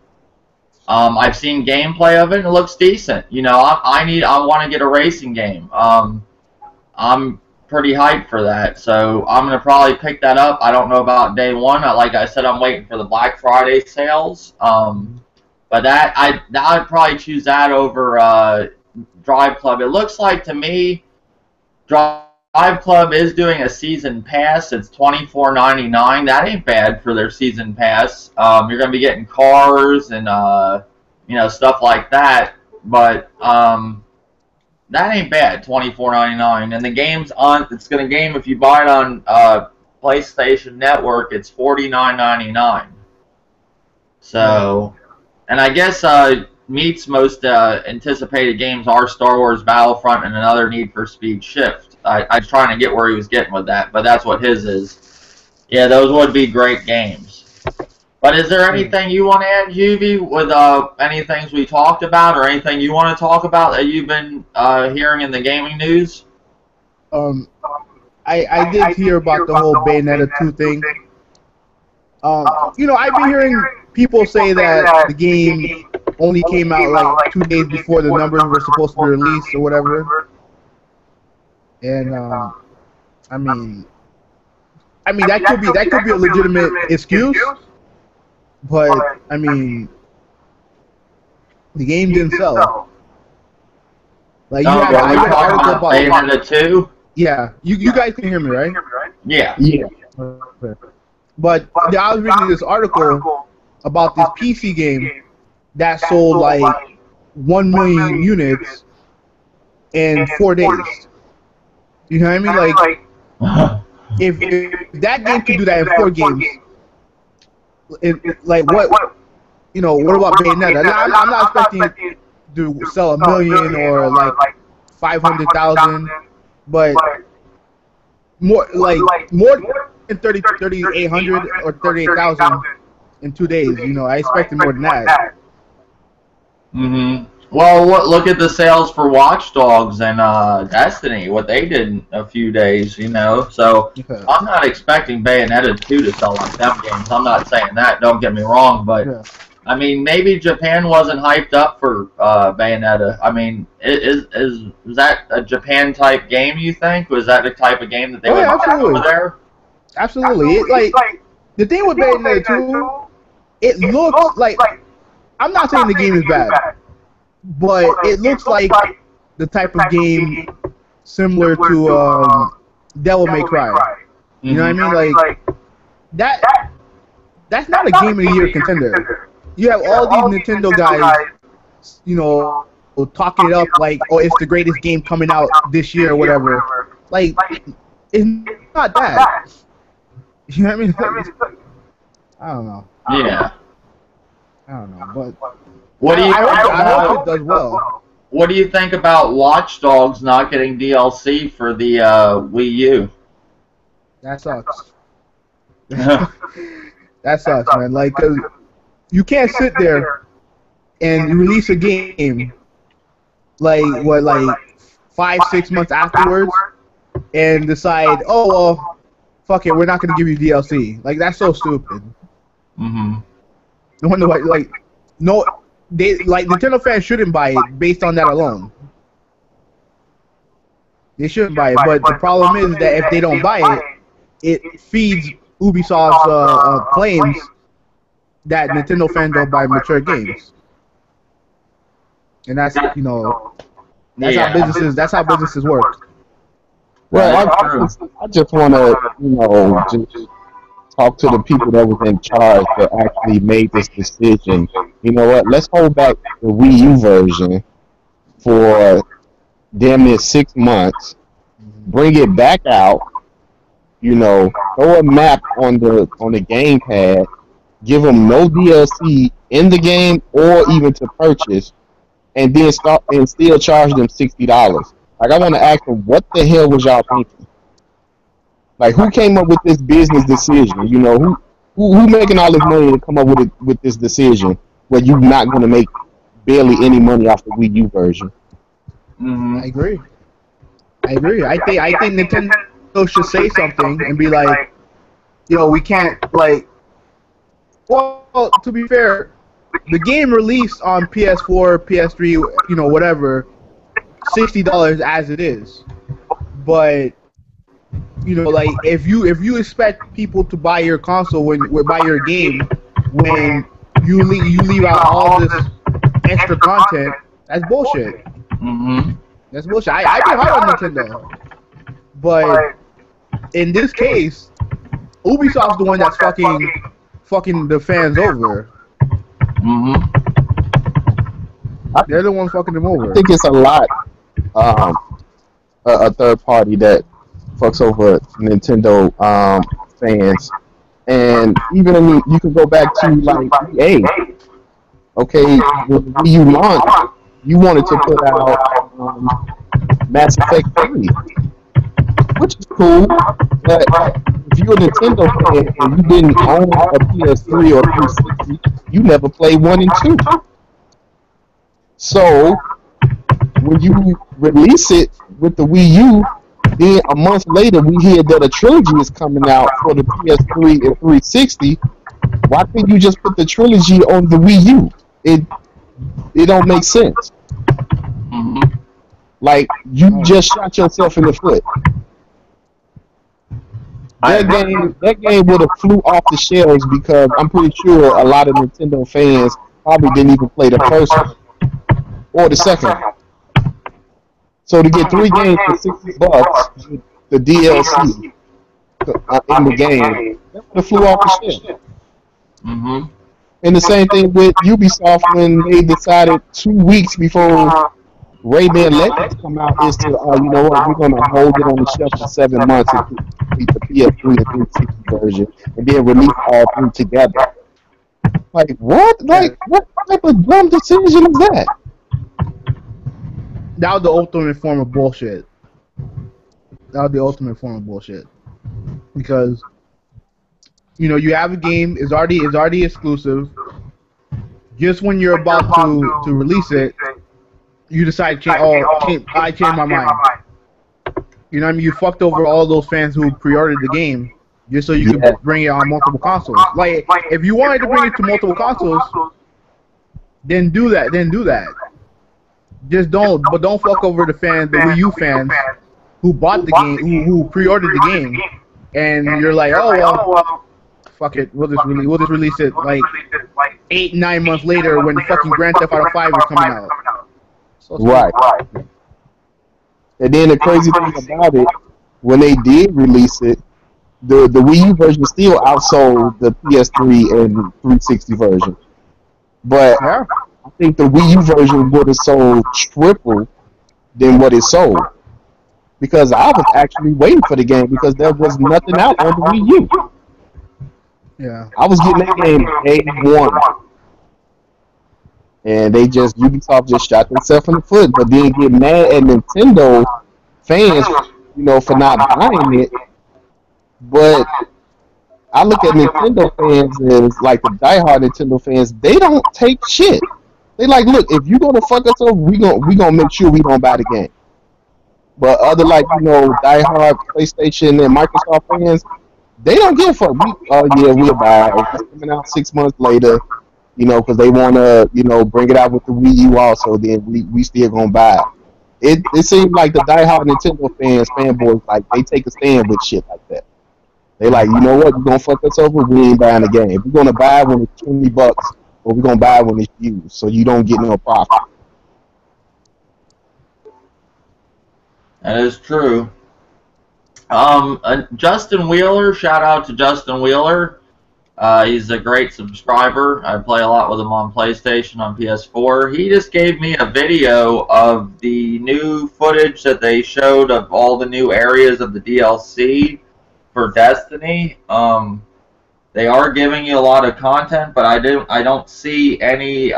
I've seen gameplay of it, and it looks decent. You know, I want to get a racing game. I'm pretty hyped for that, so I'm gonna probably pick that up. I don't know about day one. Like I said, I'm waiting for the Black Friday sales. But I'd probably choose that over Drive Club. It looks like to me, Drive Five Club is doing a season pass. It's $24.99. That ain't bad for their season pass. You're gonna be getting cars and stuff like that. But that ain't bad. $24.99. And the game's on. It's gonna game if you buy it on PlayStation Network. It's $49.99. So, and I guess Meat's most anticipated games are Star Wars Battlefront and another Need for Speed Shift. I was trying to get where he was getting with that, but that's what his is. Yeah, those would be great games. But is there anything you want to add, Juvie, with any things we talked about, or anything you want to talk about that you've been hearing in the gaming news? I did hear about the whole Bayonetta 2 thing. I've been hearing people say that the game only came out like 2 days before the numbers were supposed to be released or whatever. And I mean that could be a legitimate excuse, but I mean the game didn't sell. Like I read an article about Bayonetta 2. Yeah, you guys can hear me, right? Yeah. Yeah. Okay. But I was reading this article about this PC game that sold like 1 million units in 4 days. You know what I mean? Like, if that game could do that in 4 games, like what about Bayonetta? I'm not expecting it to sell 1 million or like 500,000, but more than 3,800 or 38,000 in 2 days. I expected more than that. Mm-hmm. Well, look at the sales for Watch Dogs and Destiny, what they did in a few days, So Okay. I'm not expecting Bayonetta 2 to sell like them games. I'm not saying that, don't get me wrong, but Yeah. I mean, maybe Japan wasn't hyped up for Bayonetta. I mean, is that a Japan type game, you think? Was that the type of game that they would have over there? Absolutely. The thing with Bayonetta 2, it looks like, I'm not saying the game is bad, but it looks like the type of game similar to Devil May Cry. You know what I mean? Like that's not a Game of the Year contender. You have all these Nintendo guys, talking it up like, oh, it's the greatest game coming out this year or whatever. Like, it's not that. You know what I mean? I don't know. Yeah. I don't know, but What do you? I hope it does well. What do you think about Watch Dogs not getting DLC for the Wii U? That sucks. That sucks, man. Like, 'cause you can't sit there and release a game like 5-6 months afterwards and decide, oh well, fuck it, we're not gonna give you DLC. Like, that's so stupid. Mm-hmm. No wonder why. Nintendo fans shouldn't buy it based on that alone. They shouldn't buy it, but the problem is that if they don't buy it, it feeds Ubisoft's claims that Nintendo fans don't buy mature games, and that's how businesses work. Well, I just want to just talk to the people that was in charge that actually made this decision. You know what? Let's hold back the Wii U version for damn near 6 months. Bring it back out. Throw a map on the gamepad. Give them no DLC in the game or even to purchase, and then still charge them $60. Like, I want to ask them, what the hell was y'all thinking? Like, who came up with this business decision? Who making all this money to come up with this decision where you're not going to make barely any money off the Wii U version? Mm-hmm. I agree. I think Nintendo should say something and be like, we can't, like. Well, to be fair, the game released on PS4, PS3, whatever, $60 as it is. But if you expect people to buy your console buy your game when you leave out all this extra content, that's bullshit. Mm-hmm. That's bullshit. I've been hard on Nintendo, But in this case, Ubisoft's the one that's fucking the fans over. Mm-hmm. They're the ones fucking them over. I think it's a lot. A third party that fucks over Nintendo fans, and even you can go back to like EA. Okay, when Wii U launched, you wanted to put out Mass Effect 3, which is cool, but if you're a Nintendo fan and you didn't own a PS3 or 360, you never played 1 and 2. So when you release it with the Wii U, then a month later we hear that a trilogy is coming out for the PS3 and 360. Why couldn't you just put the trilogy on the Wii U? It don't make sense. Mm-hmm. Like, you just shot yourself in the foot. That game would have flew off the shelves because I'm pretty sure a lot of Nintendo fans probably didn't even play the first one or the second. So to get 3 games for $60 with the DLC in the game, that would have flew off the shelf. Mm-hmm. And the same thing with Ubisoft when they decided 2 weeks before Rayman Legends come out is to, you know what, we're going to hold it on the shelf for 7 months and complete the PS3 and 360 version and then release all 3 together. Like, what? Like, what type of dumb decision is that? That was the ultimate form of bullshit. Because, you know, you have a game, it's already exclusive. Just when you're about to release it, you decide, I changed my mind. You know what I mean? You fucked over all those fans who pre-ordered the game just so you could bring it on multiple consoles. Like, if you wanted to bring it to multiple consoles, then do that. Just don't fuck over the Wii U fans who bought the game, who pre-ordered the game, and you're like, oh well, fuck it, we'll just release it like 8-9 months later when fucking Grand Theft Auto 5 is coming out. So right. And then the crazy thing about it, when they did release it, the Wii U version still outsold the PS3 and 360 version. But yeah. I think the Wii U version would have sold triple than what it sold. Because I was actually waiting for the game because there was nothing out on the Wii U. Yeah. I was getting that game day one. And Ubisoft just shot themselves in the foot, but then get mad at Nintendo fans, you know, for not buying it. But I look at Nintendo fans as like the diehard Nintendo fans, they don't take shit. They like, look, if you gonna fuck us over, we gonna make sure we don't buy the game. But other like, you know, diehard PlayStation and Microsoft fans, they don't give a fuck. We'll buy it. If it's coming out 6 months later, you know, because they want to, you know, bring it out with the Wii U also, then we still gonna buy it. It seems like the diehard Nintendo fanboys, like, they take a stand with shit like that. They like, you know what, you're gonna fuck us over, we ain't buying the game. If we're gonna buy it when it's $20, or we're gonna buy it when it's used, so you don't get no profit. That is true. Justin Wheeler, shout out to Justin Wheeler. He's a great subscriber. I play a lot with him on PlayStation, on PS4. He just gave me a video of the new footage that they showed of all the new areas of the DLC for Destiny. They are giving you a lot of content, but I don't see any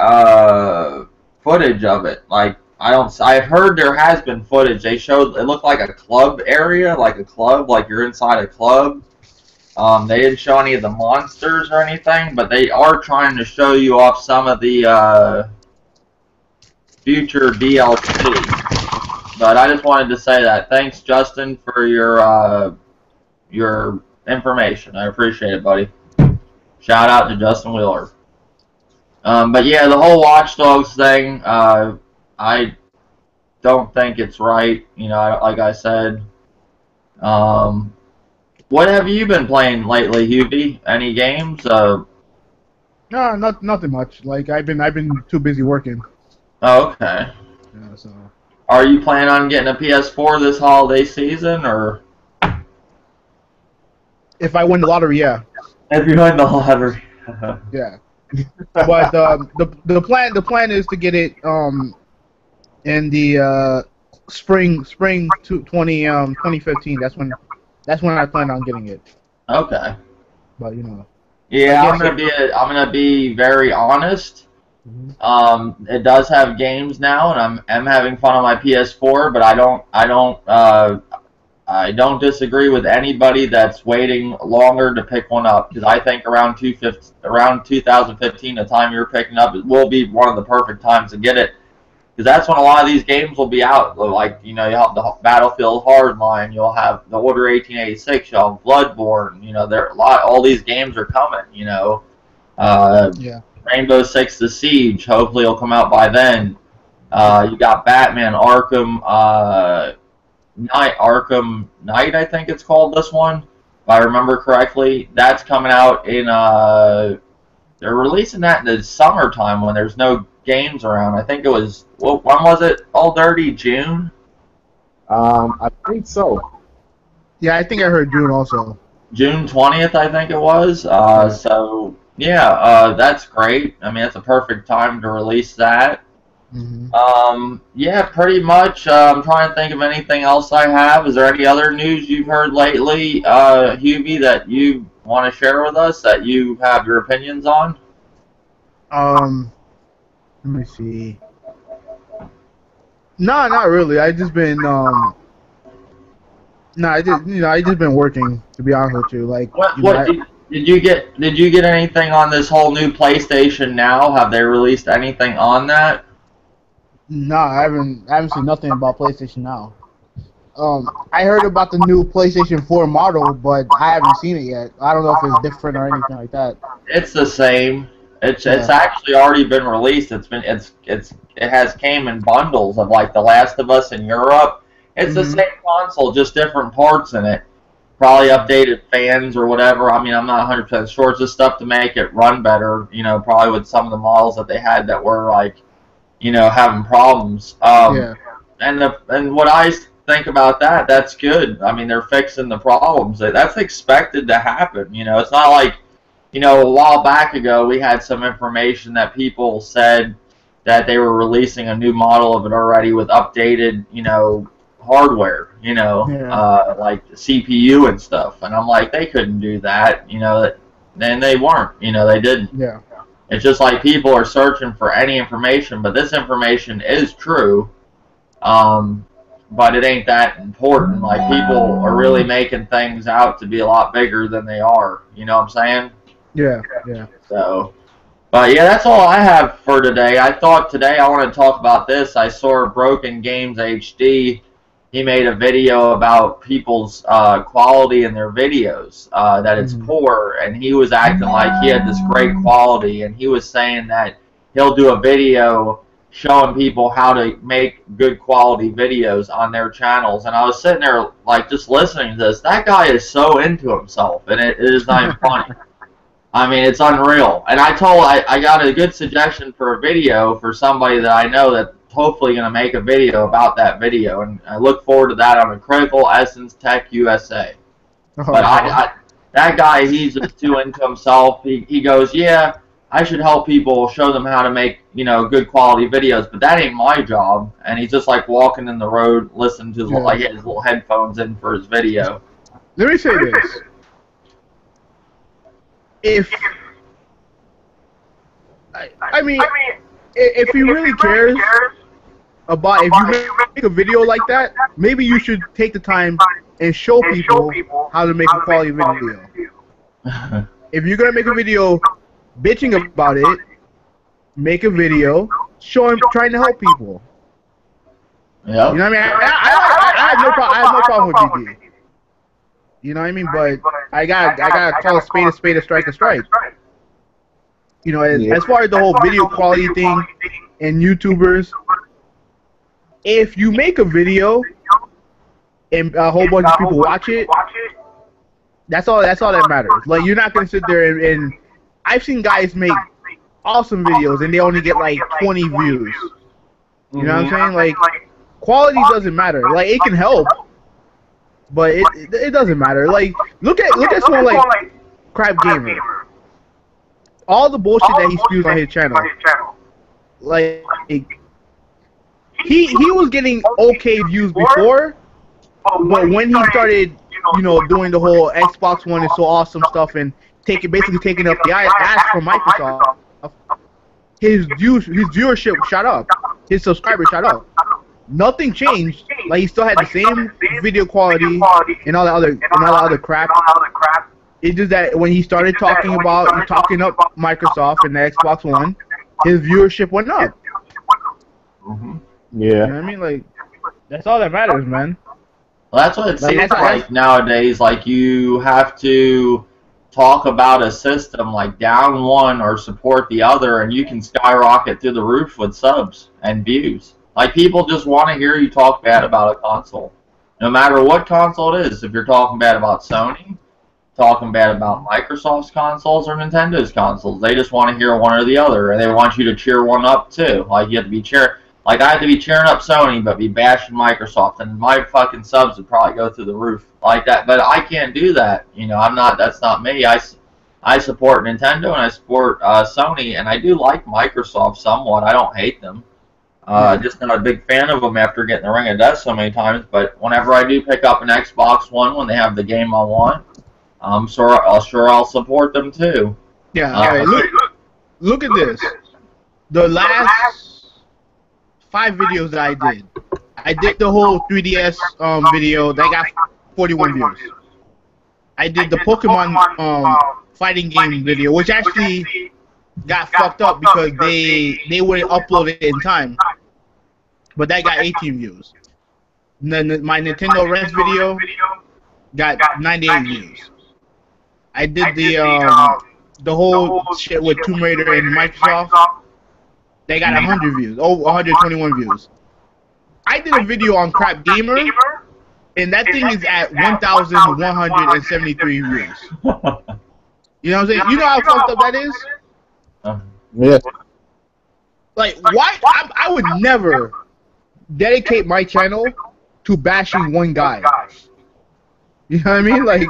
footage of it. Like, I've heard there has been footage. They showed, it looked like a club area, like you're inside a club. They didn't show any of the monsters or anything, but they are trying to show you off some of the future DLC. But I just wanted to say that. Thanks, Justin, for your information. I appreciate it, buddy. Shout out to Justin Wheeler. But yeah, the whole Watch Dogs thing, I don't think it's right. You know, like I said. What have you been playing lately, Hubie? Any games? No, nothing much. Like, I've been too busy working. Oh, okay. Yeah, so. Are you planning on getting a PS4 this holiday season, or? If I win the lottery, yeah. If you win the lottery. Yeah. But the plan is to get it in the spring 2015. That's when I plan on getting it. Okay. But you know. Yeah, I'm gonna be very honest. It does have games now, and I'm having fun on my PS4. But I don't disagree with anybody that's waiting longer to pick one up, because I think around 2015, the time you're picking up, it will be one of the perfect times to get it, because that's when a lot of these games will be out. Like, you know, you have the Battlefield Hardline, you'll have the Order 1886, you'll have Bloodborne. You know, all these games are coming. You know, Yeah. Rainbow Six: The Siege, hopefully it'll come out by then. You got Batman Arkham Knight, I think it's called, this one, if I remember correctly. That's coming out in they're releasing that in the summertime when there's no games around. I think it was, when was it? All Dirty June? I think so. Yeah, I think I heard June also. June 20th, I think it was. So yeah, that's great. I mean, that's a perfect time to release that. Yeah, pretty much. I'm trying to think of anything else I have. Is there any other news you've heard lately, Hubie, that you want to share with us, that you have your opinions on? Let me see. No, not really. I just been I just been working, to be honest with you. Like, did you get anything on this whole new PlayStation Now? Have they released anything on that? No, I haven't seen nothing about PlayStation Now. I heard about the new PlayStation 4 model, but I haven't seen it yet. I don't know if it's different or anything like that. It's the same. It's actually already been released. It has came in bundles of, like, The Last of Us in Europe. It's the same console, just different parts in it. Probably updated fans or whatever. I mean, I'm not 100% sure. It's just stuff to make it run better. You know, probably with some of the models that they had that were, like, you know, having problems. And what I think about that, that's good. I mean, they're fixing the problems. That's expected to happen. You know, it's not like, you know, a while back ago we had some information that people said that they were releasing a new model of it already with updated, you know, hardware, you know, like the CPU and stuff. And I'm like, they couldn't do that, you know, and they weren't, you know, they didn't. Yeah. It's just like people are searching for any information, but this information is true, but it ain't that important. Like, people are really making things out to be a lot bigger than they are, you know what I'm saying? Yeah, yeah. So, but yeah, that's all I have for today. I thought today I wanted to talk about this. I saw Broken Games HD. He made a video about people's quality in their videos, that it's poor, and he was acting like he had this great quality, and he was saying that he'll do a video showing people how to make good quality videos on their channels. And I was sitting there, like, just listening to this. That guy is so into himself, and it is not even funny. I mean, it's unreal. And I got a good suggestion for a video for somebody that I know that hopefully going to make a video about that video, and I look forward to that on the Critical Essence Tech USA. But that guy, he's just too into himself. He goes, yeah, I should help people, show them how to make, you know, good quality videos, but that ain't my job. And he's just like walking in the road, listening to his, like, his little headphones in for his video. Let me say this: if he really cares about, if you make a video like that, maybe you should take the time and show people how to make a quality video. If you're gonna make a video bitching about it, make a video showing, trying to help people. Yeah. You know what I mean? I have no problem with GD. You know what I mean? But I gotta call a spade, a strike a strike. You know, as far as the whole video quality thing and YouTubers, if you make a video and a whole bunch of people watch it, that's all that matters. Like, you're not gonna sit there and I've seen guys make awesome videos and they only get like 20 views. You know what I'm saying? Like, quality doesn't matter. Like, it can help, but it doesn't matter. Like look at someone like Crab Gamer. All the bullshit that he spews on his channel, like he was getting okay views before, but when he started, you know, doing the whole Xbox One is so awesome stuff and basically taking up the ass from Microsoft, his viewership shot up, his subscribers shot up. Nothing changed. Like he still had the same video quality and all that other crap. It's just that when he started talking up Microsoft and the Xbox One, his viewership went up. Yeah. You know what I mean? Like, that's all that matters, man. Well, that's what it seems like nowadays. Like, you have to talk about a system, like down one or support the other, and you can skyrocket through the roof with subs and views. Like, people just want to hear you talk bad about a console. No matter what console it is. If you're talking bad about Sony, talking bad about Microsoft's consoles or Nintendo's consoles, they just want to hear one or the other, and they want you to cheer one up too. Like, you have to be like, I have to be cheering up Sony, but be bashing Microsoft, and my fucking subs would probably go through the roof like that. But I can't do that. You know, that's not me. I support Nintendo and I support Sony, and I do like Microsoft somewhat. I don't hate them. Just not a big fan of them after getting the ring of death so many times. But whenever I do pick up an Xbox One when they have the game I want, I'm sure I'll support them too. Yeah. Look at this. The last 5 videos that I did the whole 3DS video that got 41 views. I did the Pokemon fighting game video, which actually got fucked up because they wouldn't upload it in time, but that got 18 views. And then my Nintendo Rents video got 98 views. I did the whole shit with Tomb Raider and Microsoft. They got 100 views. Oh, 121 views. I did a video on Crap Gamer, and that thing is at 1,173 views. You know what I'm saying? You know how fucked up that is? Yeah. Like, why? I would never dedicate my channel to bashing one guy. You know what I mean? Like,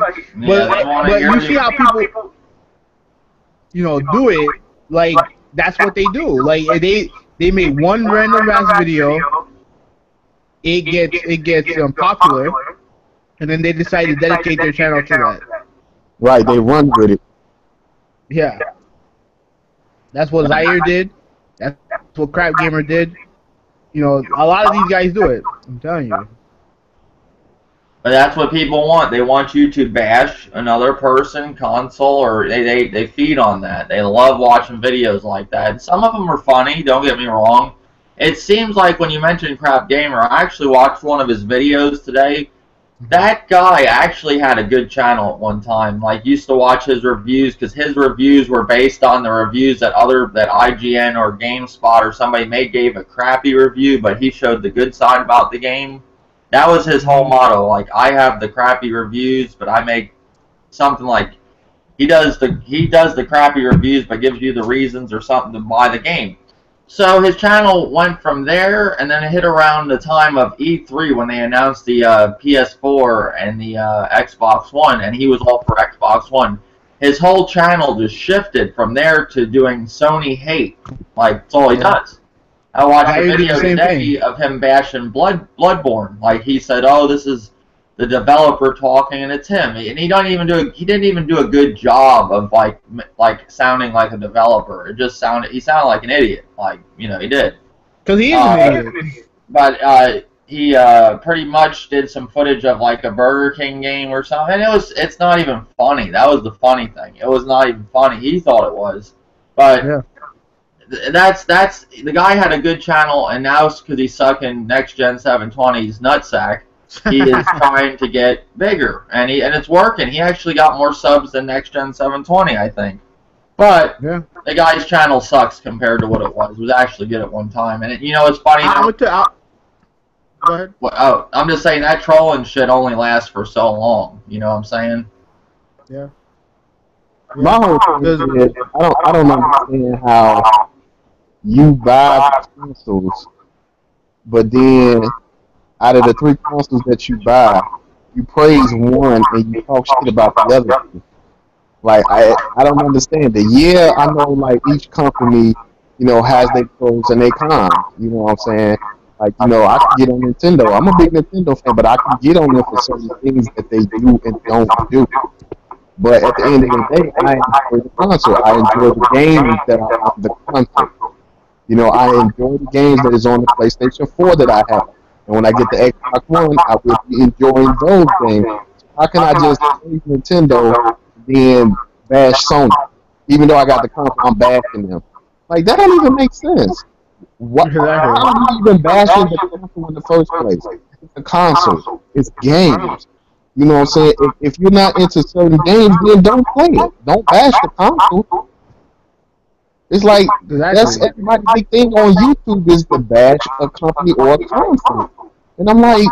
but you see how people, you know, do it. Like, that's what they do. Like, they make one random ass video, it gets popular, and then they decide to dedicate their channel to that. Right, they run with it. Yeah. That's what Zaire did. That's what Crap Gamer did. You know, a lot of these guys do it. I'm telling you. But that's what people want. They want you to bash another person, console, or they feed on that. They love watching videos like that. And some of them are funny, don't get me wrong. It seems like when you mentioned Crap Gamer, I actually watched one of his videos today. That guy actually had a good channel at one time. Like, used to watch his reviews because his reviews were based on the reviews that IGN or GameSpot or somebody gave a crappy review, but he showed the good side about the game. That was his whole motto. Like, I have the crappy reviews, but I make something like he does the crappy reviews, but gives you the reasons or something to buy the game. So his channel went from there, and then it hit around the time of E3 when they announced the PS4 and the Xbox One, and he was all for Xbox One. His whole channel just shifted from there to doing Sony hate. Like, that's all he does. I watched a video today of him bashing Bloodborne. Like, he said, "Oh, this is the developer talking, and it's him." And he didn't even do a good job of like sounding like a developer. It just he sounded like an idiot. Like, you know, he did. Because he is an idiot. But he pretty much did some footage of like a Burger King game or something. And it's not even funny. That was the funny thing. It was not even funny. He thought it was, but. Yeah. That's the guy had a good channel, and now because he's sucking next gen 720's nutsack, he is trying to get bigger, and it's working. He actually got more subs than next gen 720, I think. But the guy's channel sucks compared to what it was. It was actually good at one time, and you know it's funny. Go ahead. Oh, I'm just saying that trolling shit only lasts for so long. You know what I'm saying? Yeah. My whole thing is, I don't understand how you buy consoles, but then out of the 3 consoles that you buy, you praise one and you talk shit about the other two. Like I don't understand it. Yeah, I know like each company, has their pros and their cons. You know what I'm saying? Like, I can get on Nintendo. I'm a big Nintendo fan, but I can get on them for certain things that they do and don't do. But at the end of the day, I enjoy the console. I enjoy the games that are on the console. I enjoy the games that is on the PlayStation 4 that I have. And when I get the Xbox One, I will be enjoying those games. How can I just praise Nintendo then bash Sony? Even though I got the console, I'm bashing them. Like, that don't even make sense. Why are you even bashing the console in the first place? It's a console. It's games. You know what I'm saying? If you're not into certain games, then don't play it. Don't bash the console. It's like, that's everybody's big thing on YouTube is to bash a company or a console. And I'm like,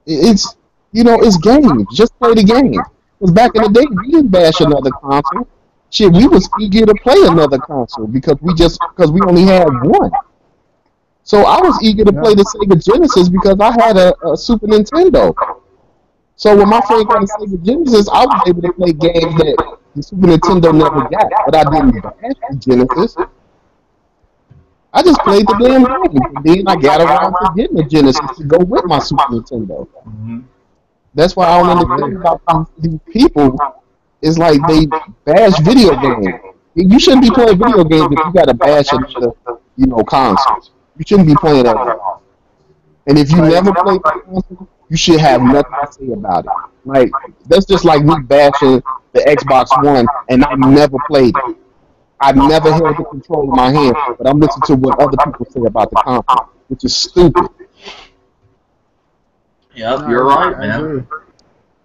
it's games. Just play the game. Because back in the day, we didn't bash another console. Shit, we was eager to play another console because we only had one. So I was eager to play the Sega Genesis because I had a Super Nintendo. So when my friend got a Sega Genesis, I was able to play games that the Super Nintendo never got, but I didn't bash the Genesis. I just played the damn game, and then I got around to getting the Genesis to go with my Super Nintendo. That's why I don't understand about these people. It's like they bash video games. You shouldn't be playing video games if you got to bash another, console. You shouldn't be playing that at all. And if you never played the console, you should have nothing to say about it. Like, that's just like me bashing the Xbox One, and I never played it. I never held the control in my hand, but I'm listening to what other people say about the console, which is stupid. Yep, you're right, man.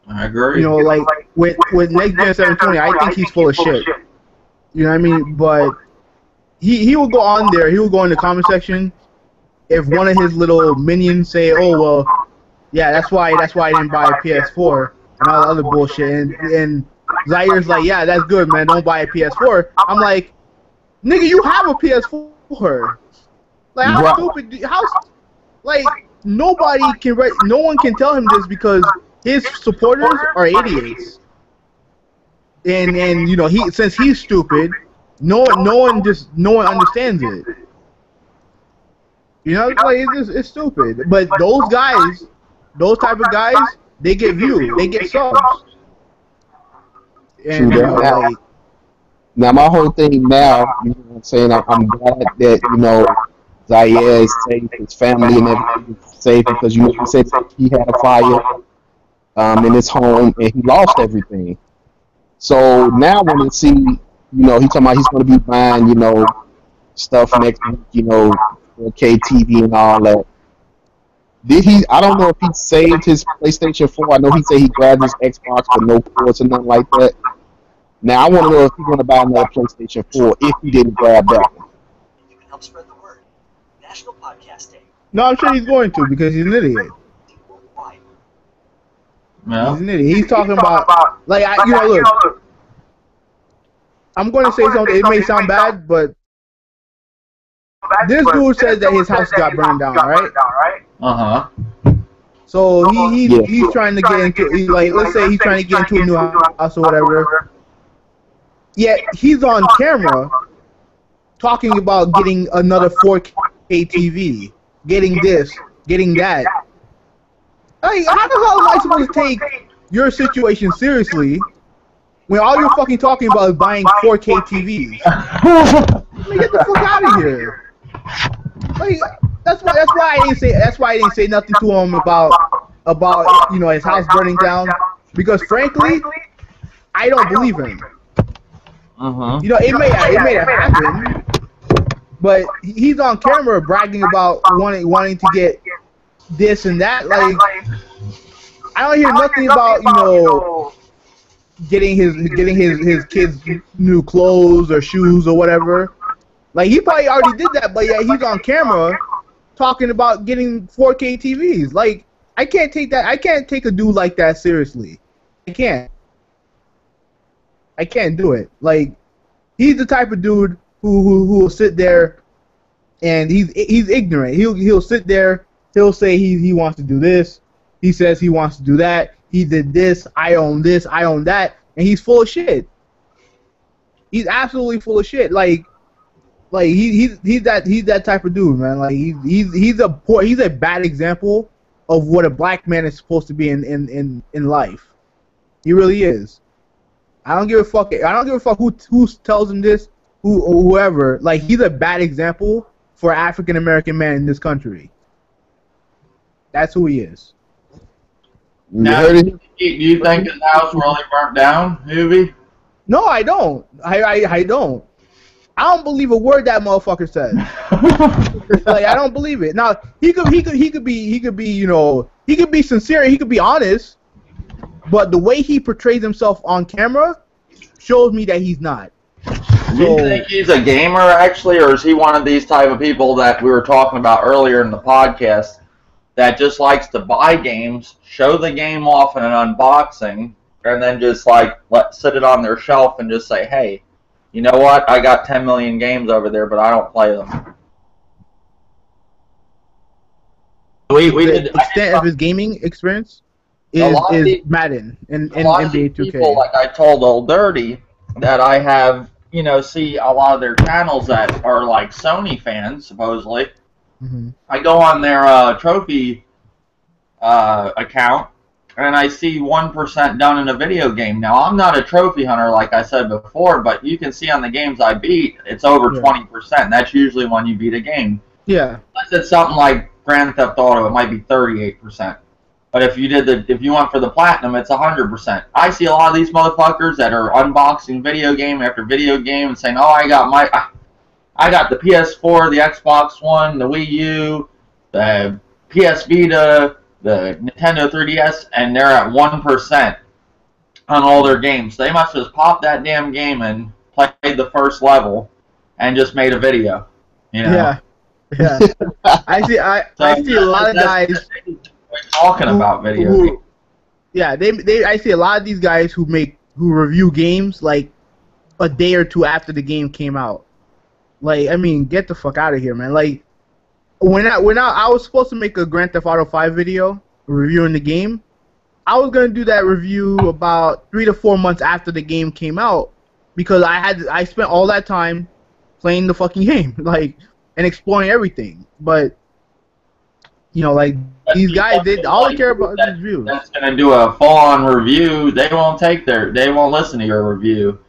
I agree. Like with Next Gen 720, I think he's full of shit. You know what I mean? But he will go on there. He will go in the comment section. If one of his little minions say, "Oh well, yeah, that's why I didn't buy a PS4," and all the other bullshit, and Zaire's like, "Yeah, that's good, man. Don't buy a PS4." I'm like, "Nigga, you have a PS4. Like, how stupid? Like nobody can no one can tell him this because his supporters are idiots." And since he's stupid, no one understands it. Like it's stupid. But those type of guys, they get views, they get subs. And now my whole thing now, you know what I'm saying, I'm glad that, Zaire is safe, his family and everything is safe because he said he had a fire in his home and he lost everything. So now when they see, he's talking about he's going to be buying, stuff next week, 4K TV and all that. I don't know if he saved his PlayStation 4. I know he said he grabbed his Xbox but no ports or nothing like that. Now I want to know if he's going to buy another PlayStation 4 if he didn't grab that one. You can help spread the word. National Podcast Day. No, I'm sure he's going to because he's an idiot. Yeah. He's an idiot. He's talking about look. I'm going to say something. It may sound bad, but this dude says that his house got burned down, right? So he's trying to get into let's say he's trying to get into a new house or whatever. Yet he's on camera talking about getting another 4K TV, getting this, getting that. Like, how the hell am I supposed to take your situation seriously when all you're fucking talking about is buying 4K TVs? I mean, get the fuck out of here. Like, that's why I didn't say nothing to him about his house burning down, because frankly, I don't believe him. It may have happened, but he's on camera bragging about wanting to get this and that. Like, I don't hear nothing about getting his kids new clothes or shoes or whatever. Like, he probably already did that, but yeah, he's on camera talking about getting 4K TVs. Like, I can't take that. I can't take a dude like that seriously. I can't do it. Like, he's the type of dude who will sit there and he's ignorant. He'll sit there. He'll say he wants to do this. He says he wants to do that. he did this, I own that, and he's full of shit. He's absolutely full of shit. Like he's that type of dude, man. Like he's a bad example of what a black man is supposed to be in life. He really is. I don't give a fuck. I don't give a fuck who tells him this, whoever. Like, he's a bad example for an African American man in this country. That's who he is. Now, do you think his house really burnt down, Hoovy? No, I don't. I don't. I don't believe a word that motherfucker says. Like, I don't believe it. Now, he could be, you know, he could be sincere, he could be honest, but the way he portrays himself on camera shows me that he's not. Do you think he's a gamer, actually, or is he one of these type of people that we were talking about earlier in the podcast that just likes to buy games, show the game off in an unboxing, and then just, like, sit it on their shelf and just say, hey, you know what, I got 10 million games over there, but I don't play them. The extent of his gaming experience is Madden and NBA 2K. People, like I told Old Dirty, that I have, you know, see a lot of their channels that are like Sony fans, supposedly. Mm-hmm. I go on their trophy account, and I see 1% done in a video game. Now, I'm not a trophy hunter, like I said before, but you can see on the games I beat, it's over 20%. That's usually when you beat a game. Yeah. Unless it's something like Grand Theft Auto, it might be 38%. But if you went for the platinum, it's 100%. I see a lot of these motherfuckers that are unboxing video game after video game and saying, "Oh, I got the PS4, the Xbox One, the Wii U, the PS Vita, the Nintendo 3DS," and they're at 1% on all their games. They must just pop that damn game and played the first level and just made a video. You know? Yeah. Yeah. I see a lot of guys talking about video games. Yeah, I see a lot of these guys who review games like a day or two after the game came out. Like, I mean, get the fuck out of here, man. Like, when I was supposed to make a Grand Theft Auto 5 video reviewing the game, I was gonna do that review about 3 to 4 months after the game came out because I spent all that time playing the fucking game, like, and exploring everything. But you know, like, these guys, all they care about is reviews. That's gonna do a full-on review. They won't listen to your review.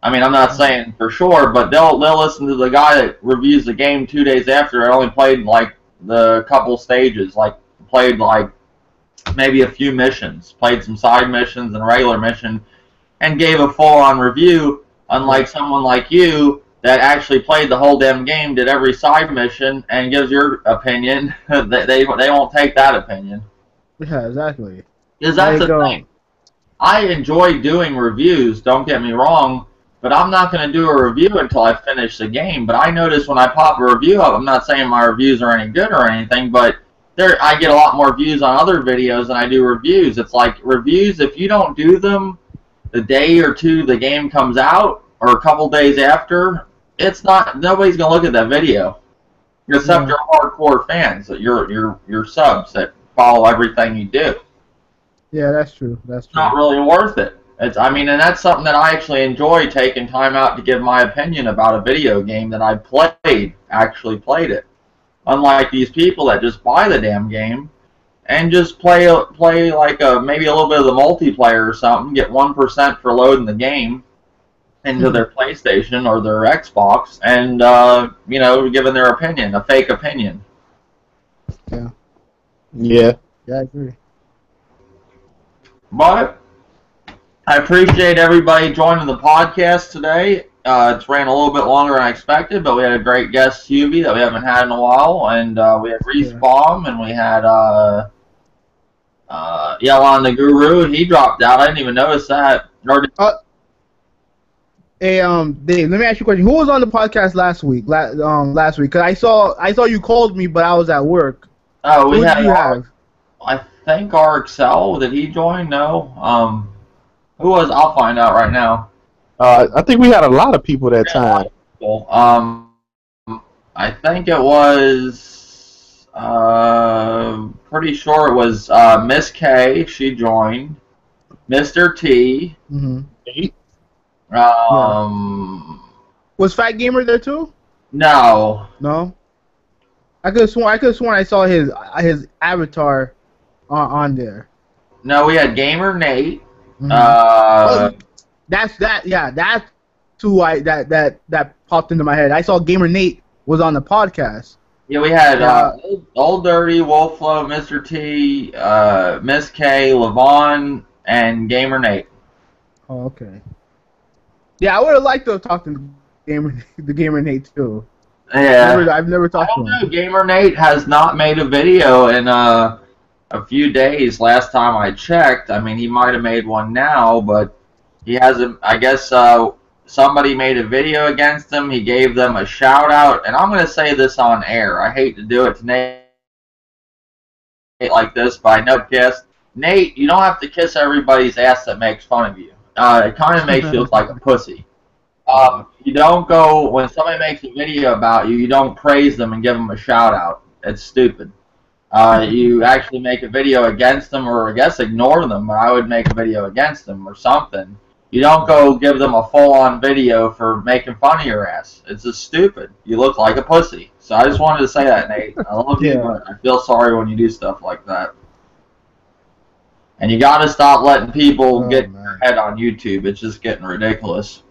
I mean, I'm not saying for sure, but they'll listen to the guy that reviews the game 2 days after it only played like the couple stages, like played like maybe a few missions, played some side missions and a regular mission, and gave a full-on review. Unlike someone like you that actually played the whole damn game, did every side mission, and gives your opinion, they won't take that opinion. Yeah, exactly. Because that's the thing. I enjoy doing reviews, don't get me wrong, but I'm not going to do a review until I finish the game. But I notice when I pop a review up, I'm not saying my reviews are any good or anything, but I get a lot more views on other videos than I do reviews. It's like reviews, if you don't do them the day or two the game comes out, or a couple days after, nobody's gonna look at that video, except your hardcore fans, your subs that follow everything you do. Yeah, that's true. It's not really worth it. And that's something that I actually enjoy, taking time out to give my opinion about a video game that I actually played it. Unlike these people that just buy the damn game and just play like maybe a little bit of the multiplayer or something, get 1% for loading the game into their PlayStation or their Xbox, and giving their opinion, a fake opinion. Yeah. Yeah. Yeah, I agree. But I appreciate everybody joining the podcast today. It's ran a little bit longer than I expected, but we had a great guest, Hubie, that we haven't had in a while, and we had Reesebomb, and we had YaloolenoogootheGuru. He dropped out. I didn't even notice that. Hey, Dave, let me ask you a question. Who was on the podcast last week? Last week, because I saw you called me, but I was at work. Oh, Who did you have? I think RXL. Did he join? No. Who was? I'll find out right now. I think we had a lot of people that time. I think it was. Pretty sure it was Miss K. She joined. Mr. T. Yeah. Was Fat Gamer there too? No. No. I could have sworn I saw his avatar on there. No, we had Gamer Nate. That's who that popped into my head. I saw Gamer Nate was on the podcast. Yeah, we had Old Dirty, Wolflow, Mr. T, Miss K, Levon, and Gamer Nate. Oh, okay. Yeah, I would have liked to have talked to the Gamer Nate too. Yeah. I've never talked to him. I don't know. Gamer Nate has not made a video in a few days. Last time I checked, I mean, he might have made one now, but he hasn't. I guess somebody made a video against him. He gave them a shout out, and I'm going to say this on air. I hate to do it to Nate like this, but I know Nate, you don't have to kiss everybody's ass that makes fun of you. It kind of makes you look like a pussy. You don't go, when somebody makes a video about you, you don't praise them and give them a shout out. It's stupid. You actually make a video against them, or I guess ignore them, but I would make a video against them or something. You don't go give them a full-on video for making fun of your ass. It's just stupid. You look like a pussy. So I just wanted to say that, Nate. I love you, but I feel sorry when you do stuff like that. And you got to stop letting people get their head on YouTube. It's just getting ridiculous.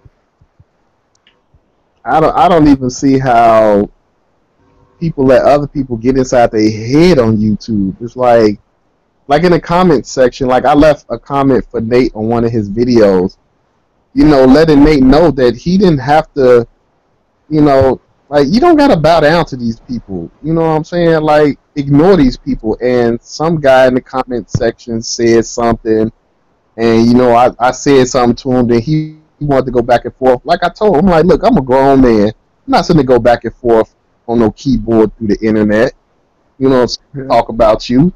I don't even see how people let other people get inside their head on YouTube. It's like in the comment section, like I left a comment for Nate on one of his videos, letting Nate know that he didn't have to, like, you don't got to bow down to these people. You know what I'm saying? Like, ignore these people. And some guy in the comment section said something, and, I said something to him, then he wanted to go back and forth. Like I told him, I'm like, look, I'm a grown man. I'm not sitting to go back and forth on no keyboard through the internet, talk about you.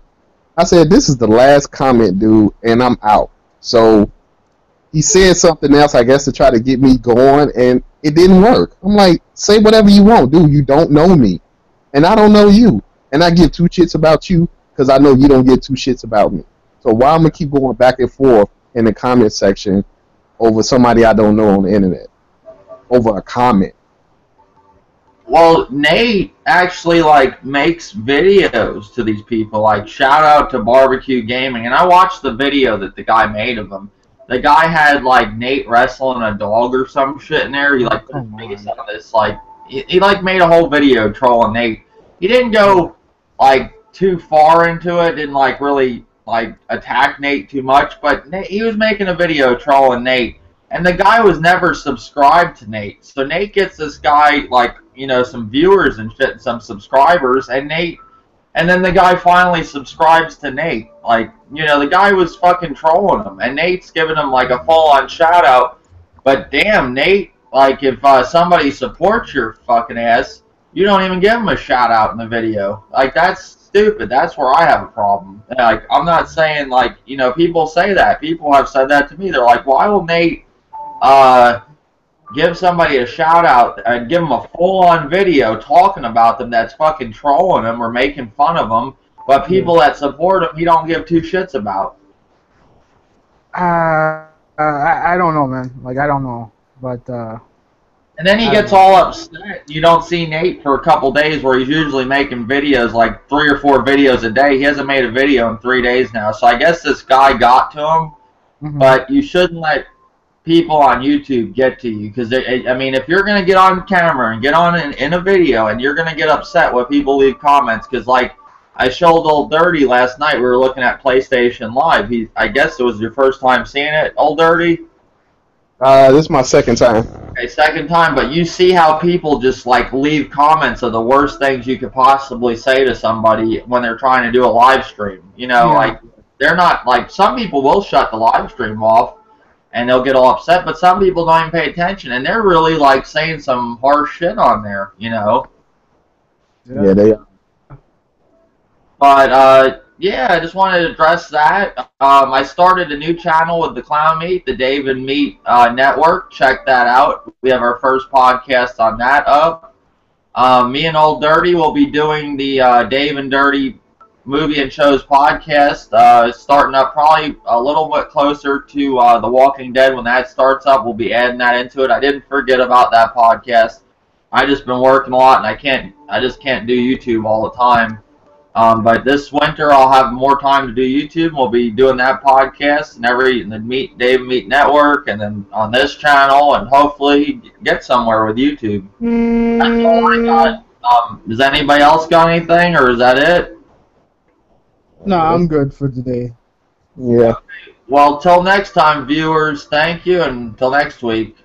I said, this is the last comment, dude, and I'm out. So he said something else, I guess, to try to get me going, and it didn't work. I'm like, say whatever you want, dude. You don't know me, and I don't know you, and I give two shits about you because I know you don't give two shits about me. So why I'm going to keep going back and forth in the comment section over somebody I don't know on the internet, over a comment? Well, Nate actually, like, makes videos to these people, like, shout out to Barbecue Gaming, and I watched the video that the guy made of him. The guy had, like, Nate wrestling a dog or some shit in there. He, like, put his face on this, like, he like, made a whole video trolling Nate. He didn't go, like, too far into it, didn't, like, really, like, attack Nate too much, but he was making a video trolling Nate. And the guy was never subscribed to Nate. So Nate gets this guy, like, some viewers and shit, and some subscribers, and then the guy finally subscribes to Nate. Like, the guy was fucking trolling him, and Nate's giving him, like, a full-on shout-out. But damn, Nate, like, if somebody supports your fucking ass, you don't even give him a shout-out in the video. Like, that's stupid. That's where I have a problem. Like, I'm not saying, like, people say that. People have said that to me. They're like, why will Nate give somebody a shout out and give them a full-on video talking about them that's fucking trolling them or making fun of them, but people that support him, he don't give two shits about? I don't know, man. Like, I don't know, but and then he gets all upset. You don't see Nate for a couple days, where he's usually making videos, like 3 or 4 videos a day. He hasn't made a video in 3 days now, so I guess this guy got to him. But you shouldn't let people on YouTube get to you, because I mean, if you're gonna get on camera and get on in a video, and you're gonna get upset when people leave comments, because, like, I showed Old Dirty last night. We were looking at PlayStation Live. I guess it was your first time seeing it, Old Dirty. This is my second time. Okay, second time, but you see how people just, like, leave comments of the worst things you could possibly say to somebody when they're trying to do a live stream. Like, they're not, like, some people will shut the live stream off and they'll get all upset, but some people don't even pay attention, and they're really, like, saying some harsh shit on there, Yeah, they are. But, yeah, I just wanted to address that. I started a new channel with the Clown Meat, the Dave and Meat Network. Check that out. We have our first podcast on that up. Me and Old Dirty will be doing the Dave and Dirty Movie and Shows podcast. It's starting up probably a little bit closer to The Walking Dead. When that starts up, we'll be adding that into it. I didn't forget about that podcast. I just been working a lot, and I just can't do YouTube all the time. But this winter, I'll have more time to do YouTube. We'll be doing that podcast and the Dave Meat Network, and then on this channel, and hopefully get somewhere with YouTube. That's all I got. Does anybody else got anything, or is that it? No, I'm good for today. Yeah. Well, till next time, viewers. Thank you, and until next week.